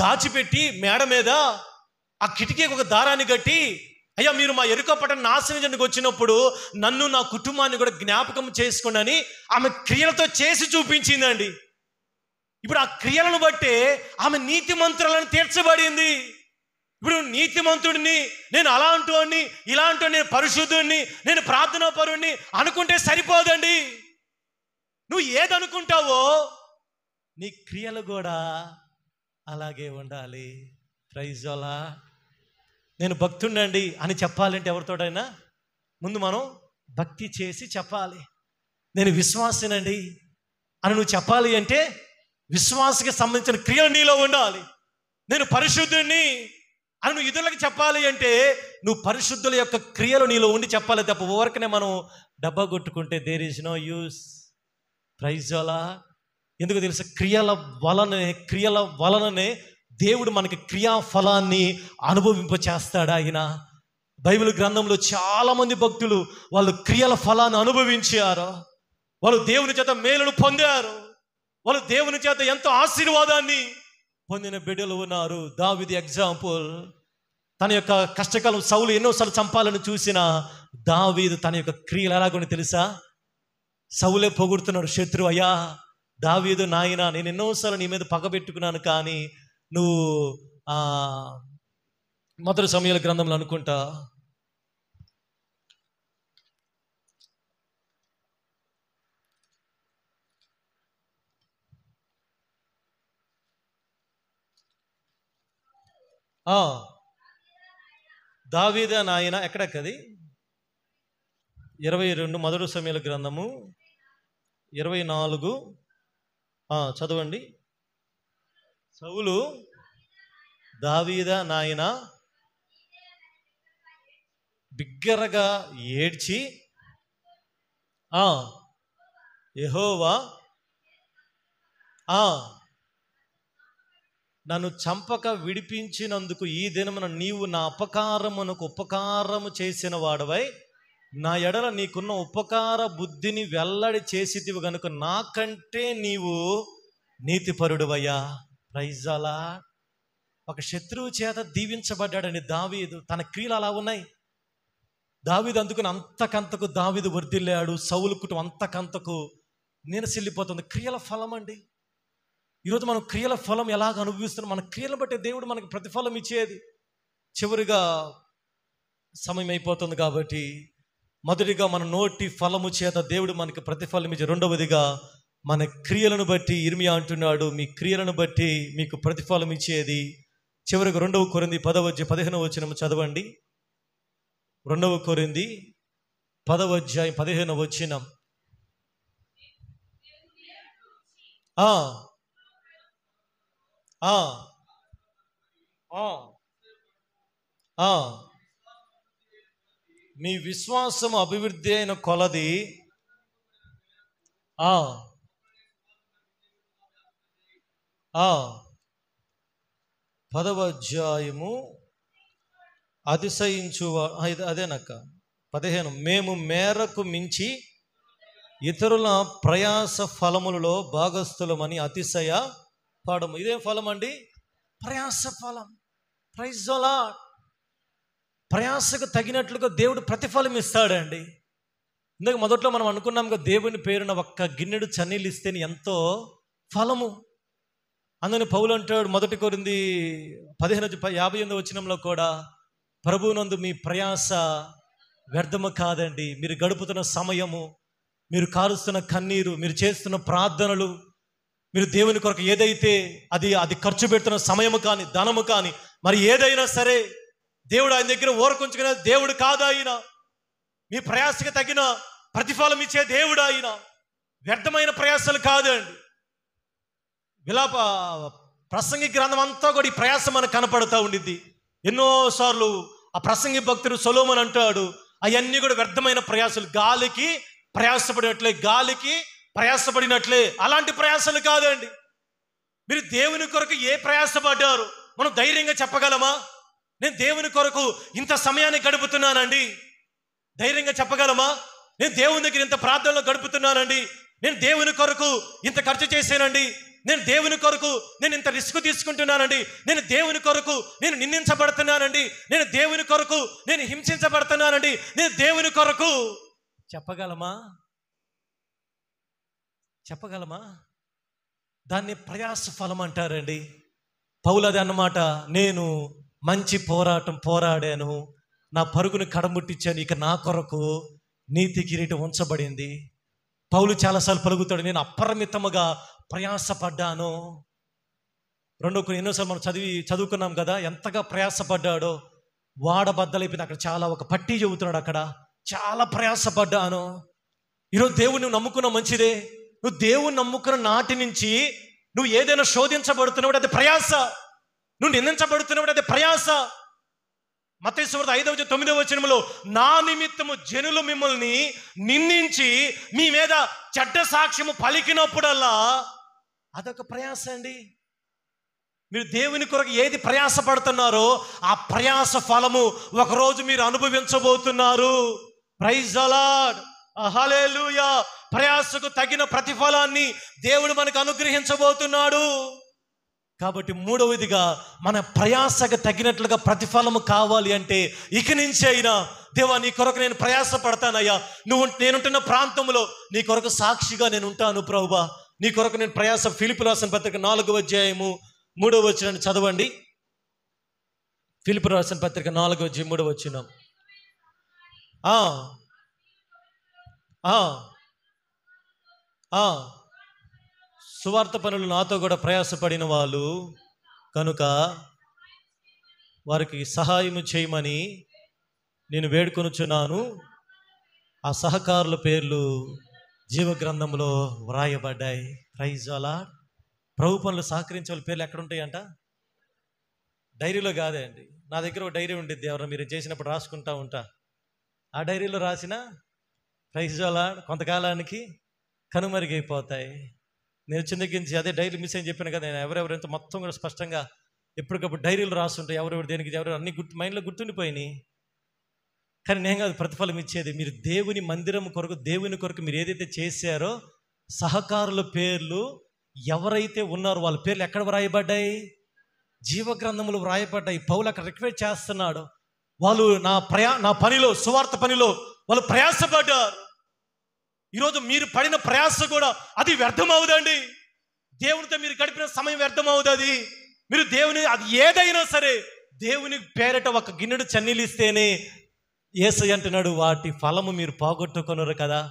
దాచిపెట్టి మేడ మీద ఆ కిటికీకి ఒక దారాన్ని కట్టి, అయ్యా మీరు మా ఎరుక పట్టణ నాశనం వచ్చినప్పుడు నన్ను నా కుటుంబాన్ని కూడా జ్ఞాపకం చేసుకోండి అని ఆమె క్రియలతో చేసి చూపించిందండి. ఇప్పుడు ఆ క్రియలను బట్టే ఆమె నీతిమంతురాలను తీర్చబడింది. ఇప్పుడు నీతిమంతుడిని, నేను అలాంటి ఇలాంటి, నేను పరిశుద్ధుడిని, నేను ప్రార్థనా పరుణ్ణి అనుకుంటే సరిపోదండి. నువ్వు ఏదనుకుంటావో నీ క్రియలు కూడా అలాగే ఉండాలి. Praise the Lord. నేను భక్తుడినండి అని చెప్పాలంటే ఎవరితోటైనా ముందు మనం భక్తి చేసి చెప్పాలి. నేను విశ్వాసినండి అని నువ్వు చెప్పాలి అంటే విశ్వాసకి సంబంధించిన క్రియలు నీలో ఉండాలి. నేను పరిశుద్ధుడిని అని నువ్వు ఇతరులకు చెప్పాలి అంటే నువ్వు పరిశుద్ధుల యొక్క క్రియలు నీలో ఉండి చెప్పాలి తప్ప ఊరకనే మనం డబ్బా కొట్టుకుంటే there is no use. Praise the Lord. ఎందుకు తెలుసా? క్రియల వలననే దేవుడు మనకి క్రియాఫలాన్ని అనుభవింపచేస్తాడు ఆయన. బైబిల్ గ్రంథంలో చాలామంది భక్తులు వాళ్ళు క్రియల ఫలాన్ని అనుభవించారు. వాళ్ళు దేవుని చేత మేలును పొందారు. వాళ్ళు దేవుని చేత ఎంతో ఆశీర్వాదాన్ని పొందిన బిడ్డలు ఉన్నారు. దావీదు ఎగ్జాంపుల్. తన యొక్క కష్టకాలం సౌలు ఎన్నోసార్లు చంపాలని చూసిన దావీదు తన యొక్క క్రియలు ఎలాగొని తెలుసా? సౌలే పొగుడుతున్నాడు శత్రువు, అయ్యా దావీదు నాయనా నేను ఎన్నోసార్లు నీ మీద పగబెట్టుకున్నాను, కానీ నువ్వు 1 సమూయేలు గ్రంథంలో అనుకుంటా దావీదు నాయన ఎక్కడెక్కది 22 1 సమూయేలు గ్రంథము 24 చదవండి. సౌలు దావీదా నాయన బిగ్గరగా ఏడ్చి యెహోవా నన్ను చంపక విడిపించినందుకు ఈ దినమున నీవు నా అపకారమునకు ఉపకారము చేసిన వాడవై నా ఎడల నీకున్న ఉపకార బుద్ధిని వెల్లడి చేసితివి గనుక నాకంటే నీవు నీతిపరుడువయ్యా. ప్రైజ్ అలా. ఒక శత్రువు చేత దీవించబడ్డాడని దావీదు. తన క్రియలు అలా ఉన్నాయి. దావీదు అందుకుని అంతకంతకు దావీదు వర్ధిల్లాడు. సౌలు కుటుంబం అంతకంతకు నీరసిల్లిపోతుంది. క్రియల ఫలం అండి. ఈరోజు మనం క్రియల ఫలం ఎలాగ అనుభవిస్తున్నాం? మన క్రియలను బట్టి దేవుడు మనకి ప్రతిఫలం ఇచ్చేది. చివరిగా సమయం అయిపోతుంది కాబట్టి మొదటిగా మన నోటి ఫలము చేత దేవుడు మనకి ప్రతిఫలం ఇచ్చే. రెండవదిగా మన క్రియలను బట్టి ఇర్మియా అంటున్నాడు, మీ క్రియలను బట్టి మీకు ప్రతిఫలం ఇచ్చేది. చివరికి 2 కొరింథీ 10:15 చదవండి. 2 కొరింథీ 10:15. మీ విశ్వాసం అభివృద్ధి అయిన కొలది 10 అతిశయించు అదేనక్క 15. మేము మేరకు మించి ఇతరుల ప్రయాస ఫలములలో భాగస్థులమని అతిశయ పడము. ఇదేం ఫలం అండి? ప్రయాస ఫలం. Praise the lord. ప్రయాసకు తగినట్లుగా దేవుడు ప్రతిఫలం ఇస్తాడండి. ఇందాక మొదట్లో మనం అనుకున్నాం కదా, దేవుని పేరున ఒక్క గిన్నెడు చన్నీళ్ళు ఇస్తేనే ఎంతో ఫలము. అందుకని పౌలు అంటాడు 1 కొరింథీ 15:58 కూడా, ప్రభువునందు మీ ప్రయాస వ్యర్థము కాదండి. మీరు గడుపుతున్న సమయము, మీరు కారుస్తున్న కన్నీరు, మీరు చేస్తున్న ప్రార్థనలు, మీరు దేవుని కొరకు ఏదైతే అది ఖర్చు పెడుతున్న సమయము కానీ ధనము కానీ మరి ఏదైనా సరే, దేవుడు ఆయన దగ్గర ఓరకుంచుకునే దేవుడు కాదు. ఆయన మీ ప్రయాసకు తగిన ప్రతిఫలం ఇచ్చే దేవుడు. ఆయన వ్యర్థమైన ప్రయాసాలు కాదండి. విలాప ప్రసంగి గ్రంథం అంతా కూడా ఈ ప్రయాసం మనకు కనపడుతూ ఉండిద్ది. ఎన్నోసార్లు ఆ ప్రసంగి భక్తుడు సొలొమోను అంటాడు, అవన్నీ కూడా వ్యర్థమైన ప్రయాసాలు, గాలికి ప్రయాసపడినట్లే. అలాంటి ప్రయాసాలు కాదండి. మీరు దేవుని కొరకు ఏ ప్రయాసపడ్డారు మనం ధైర్యంగా చెప్పగలమా? నేను దేవుని కొరకు ఇంత సమయాన్ని గడుపుతున్నానండి. ధైర్యంగా చెప్పగలమా? నేను దేవుని దగ్గర ఇంత ప్రార్థనలో గడుపుతున్నానండి. నేను దేవుని కొరకు ఇంత ఖర్చు చేశానండి. నేను దేవుని కొరకు నేను ఇంత రిస్క్ తీసుకుంటున్నానండి. నేను దేవుని కొరకు నేను నిందించబడుతున్నానండి. నేను దేవుని కొరకు నేను హింసించబడుతున్నానండి. నేను దేవుని కొరకు చెప్పగలమా? దాన్ని ప్రయాస ఫలం అంటారండి. పౌలది అన్నమాట, నేను మంచి పోరాటం పోరాడాను, నా పరుగును కడముట్టించాను, ఇక నా కొరకు నీతి కిరీటం ఉంచబడింది. పౌలు చాలాసార్లు పలుకుతాడు, నేను అపరిమితముగా ప్రయాసపడ్డాను. 2 కొరింథీ ఎన్నోసార్లు మనం చదువుకున్నాం కదా, ఎంతగా ప్రయాసపడ్డాడో. వాడబద్దలైపోయింది. అక్కడ చాలా ఒక పట్టీ చెబుతున్నాడు, అక్కడ చాలా ప్రయాసపడ్డాను. ఈరోజు దేవుని నువ్వు నమ్ముకున్న మంచిదే. నువ్వు దేవుని నమ్ముకున్న నాటి నుంచి నువ్వు ఏదైనా శోధించబడుతున్నప్పుడు అది ప్రయాస, నువ్వు నిందించబడుతున్నప్పుడు అది ప్రయాస. మత్తయి సువార్త 5:9 నా నిమిత్తము జనులు మిమ్మల్ని నిందించి మీ మీద చెడ్డ సాక్ష్యము పలికినప్పుడల్లా అదొక ప్రయాస అండి. మీరు దేవుని కొరకు ఏది ప్రయాస పడుతున్నారో ఆ ప్రయాస ఫలము ఒకరోజు మీరు అనుభవించబోతున్నారు. ప్రైజ్ ది లార్డ్, హల్లెలూయా. ప్రయాసకు తగిన ప్రతిఫలాన్ని దేవుడు మనకు అనుగ్రహించబోతున్నాడు. కాబట్టి 3వదిగా మన ప్రయాసకు తగినట్లుగా ప్రతిఫలము కావాలి అంటే ఇక నుంచి అయినా, దేవా నీ కొరకు నేను ప్రయాస పడతానయ్యా, నేనుంటున్న ప్రాంతంలో నీ కొరకు సాక్షిగా నేను ఉంటాను ప్రభువా, నీ కొరకు నేను ప్రయాస. ఫిలిప్పీయులకు రాసిన పత్రిక 4:3 చదవండి. ఫిలిప్పీయులకు రాసిన పత్రిక 4:3. సువార్త పనులు నాతో కూడా ప్రయాసపడిన వాళ్ళు కనుక వారికి సహాయము చేయమని నేను వేడుకొనుచున్నాను. ఆ సహకారుల పేర్లు జీవగ్రంథంలో వ్రాయబడ్డాయి. Praise the lord. ప్రభు పనులు సహకరించే వాళ్ళ పేర్లు ఎక్కడ ఉంటాయంట? డైరీలో కాదే అండి. నా దగ్గర ఒక డైరీ ఉండిద్ది, ఎవరైనా మీరు చేసినప్పుడు రాసుకుంటా ఉంటా. ఆ డైరీలో రాసిన ప్రైజ్ అలా కొంతకాలానికి కనుమరుగైపోతాయి. నేను చిన్న గించి అదే డైరీ మిస్ అని చెప్పాను కదా, నేను ఎవరెవరైతే మొత్తం కూడా స్పష్టంగా ఎప్పటికప్పుడు డైరీలు రాస్తుంటాయి, ఎవరెవరు దేనికి ఎవరు అన్ని మైండ్లో గుర్తుండిపోయినాయి. కానీ నేను కాదు ప్రతిఫలం ఇచ్చేది. మీరు దేవుని మందిరం కొరకు, దేవుని కొరకు మీరు ఏదైతే చేశారో సహకారుల పేర్లు ఎవరైతే ఉన్నారో వాళ్ళ పేర్లు ఎక్కడ వ్రాయబడ్డాయి? జీవగ్రంథములు వ్రాయబడ్డాయి. పౌలు అక్కడ రిక్వెస్ట్ చేస్తున్నాడు, వాళ్ళు నా పనిలో, సువార్త పనిలో వాళ్ళు ప్రయాసపడ్డారు. ఈరోజు మీరు పడిన ప్రయాస కూడా అది వ్యర్థమవుదండి. దేవునితో మీరు గడిపిన సమయం వ్యర్థమవుతుంది. మీరు దేవుని, అది ఏదైనా సరే దేవుని పేరట ఒక గిన్నెడు చన్నీళ్ళు ఇస్తేనే యేసయ్య అంటున్నాడు, వాటి ఫలము మీరు పోగొట్టుకొనరు కదా.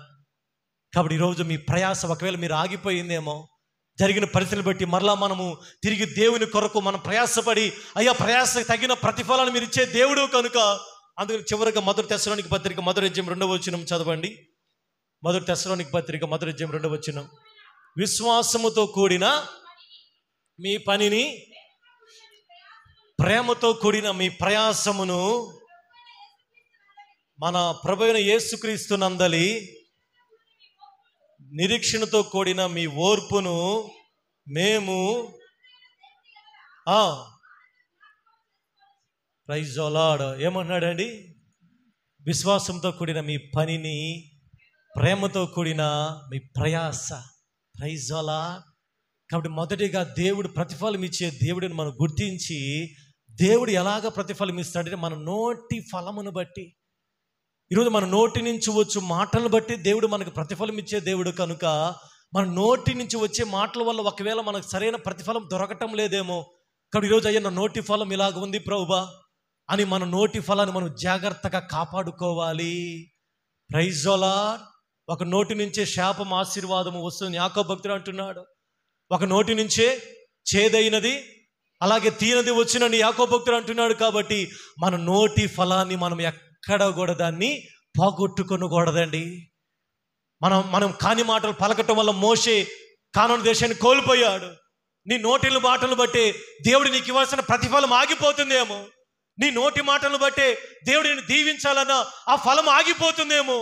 కాబట్టి ఈరోజు మీ ప్రయాస ఒకవేళ మీరు ఆగిపోయిందేమో, జరిగిన పరిస్థితులు బట్టి మరలా మనము తిరిగి దేవుని కొరకు మనం ప్రయాసపడి, అయ్యా ప్రయాసకు తగిన ప్రతిఫలాన్ని మీరు ఇచ్చే దేవుడు కనుక, అందుకని చివరిగా మొదటి తెస్సలోనికీ పత్రిక 1:2 చదవండి. మొదటి తెస్సలోనికీ పత్రిక 1:2 విశ్వాసముతో కూడిన మీ పనిని, ప్రేమతో కూడిన మీ ప్రయాసమును మన ప్రభువైన యేసుక్రీస్తు నందలి నిరీక్షణతో కూడిన మీ ఓర్పును మేము ప్రైజ్ ది లార్డ్ ఏమన్నాడండి? విశ్వాసంతో కూడిన మీ పనిని, ప్రేమతో కూడిన మీ ప్రయాస. Praise the Lord. కాబట్టి మొదటిగా దేవుడు ప్రతిఫలం ఇచ్చే దేవుడిని మనం గుర్తించి, దేవుడు ఎలాగ ప్రతిఫలం ఇస్తాడంటే మన నోటి ఫలమును బట్టి. ఈరోజు మన నోటి నుంచి వచ్చు మాటలను బట్టి దేవుడు మనకు ప్రతిఫలం ఇచ్చే దేవుడు కనుక, మన నోటి నుంచి వచ్చే మాటల వల్ల ఒకవేళ మనకు సరైన ప్రతిఫలం దొరకటం లేదేమో. కాబట్టి ఈరోజు అయ్యా నా నోటి ఫలం ఇలాగ ఉంది ప్రభువా అని మన నోటి ఫలాన్ని మనం జాగ్రత్తగా కాపాడుకోవాలి. Praise the Lord. ఒక నోటి నుంచే శాపం ఆశీర్వాదము వస్తుంది. యాకోబు భక్తుడు అంటున్నాడు, ఒక నోటి నుంచే చేదైనది అలాగే తీయనది వచ్చినని యాకోబు భక్తుడు అంటున్నాడు. కాబట్టి మన నోటి ఫలాన్ని మనం ఎక్కడ కూడా దాన్ని పోగొట్టుకొనకూడదండి. మనం కాని మాటలు పలకటం వల్ల మోషే కానాను దేశాన్ని కోల్పోయాడు. నీ నోటి మాటలు బట్టే దేవుడు నీకు ఇవ్వాల్సిన ప్రతిఫలం ఆగిపోతుందేమో. నీ నోటి మాటలు బట్టే దేవుడిని దీవించాలన్న ఆ ఫలం ఆగిపోతుందేమో.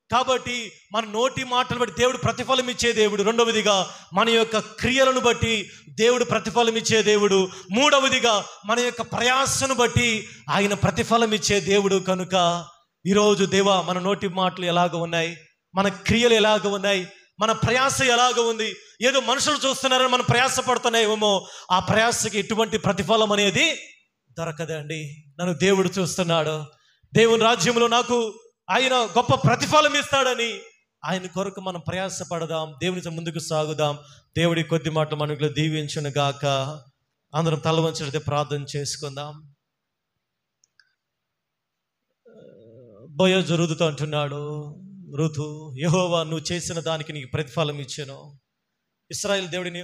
కాబట్టి మన నోటి మాటలు బట్టి దేవుడు ప్రతిఫలం ఇచ్చే దేవుడు. రెండవదిగా మన యొక్క క్రియలను బట్టి దేవుడు ప్రతిఫలం ఇచ్చే దేవుడు. మూడవదిగా మన యొక్క ప్రయాసను బట్టి ఆయన ప్రతిఫలం ఇచ్చే దేవుడు. కనుక ఈరోజు దేవా మన నోటి మాటలు ఎలాగ ఉన్నాయి, మన క్రియలు ఎలాగ ఉన్నాయి, మన ప్రయాస ఎలాగ ఉంది. ఏదో మనుషులు చూస్తున్నారని మనం ప్రయాస పడుతున్నాయేమో, ఆ ప్రయాసకి ఎటువంటి ప్రతిఫలం అనేది దొరకదండి. నన్ను దేవుడు చూస్తున్నాడు. దేవుని రాజ్యంలో నాకు ఆయన గొప్ప ప్రతిఫలం ఇస్తాడని ఆయన కొరకు మనం ప్రయాసపడదాం. దేవునితో ముందుకు సాగుదాం. దేవుడి కొద్ది మాటలు మనకు దీవించును గాక. అందరం తల వంచి ప్రార్థన చేసుకుందాం. బోయజు రుతుతో అంటున్నాడు, రుతు యెహోవా నువ్వు చేసిన దానికి నీకు ప్రతిఫలం ఇచ్చాను. ఇశ్రాయేలు దేవుడిని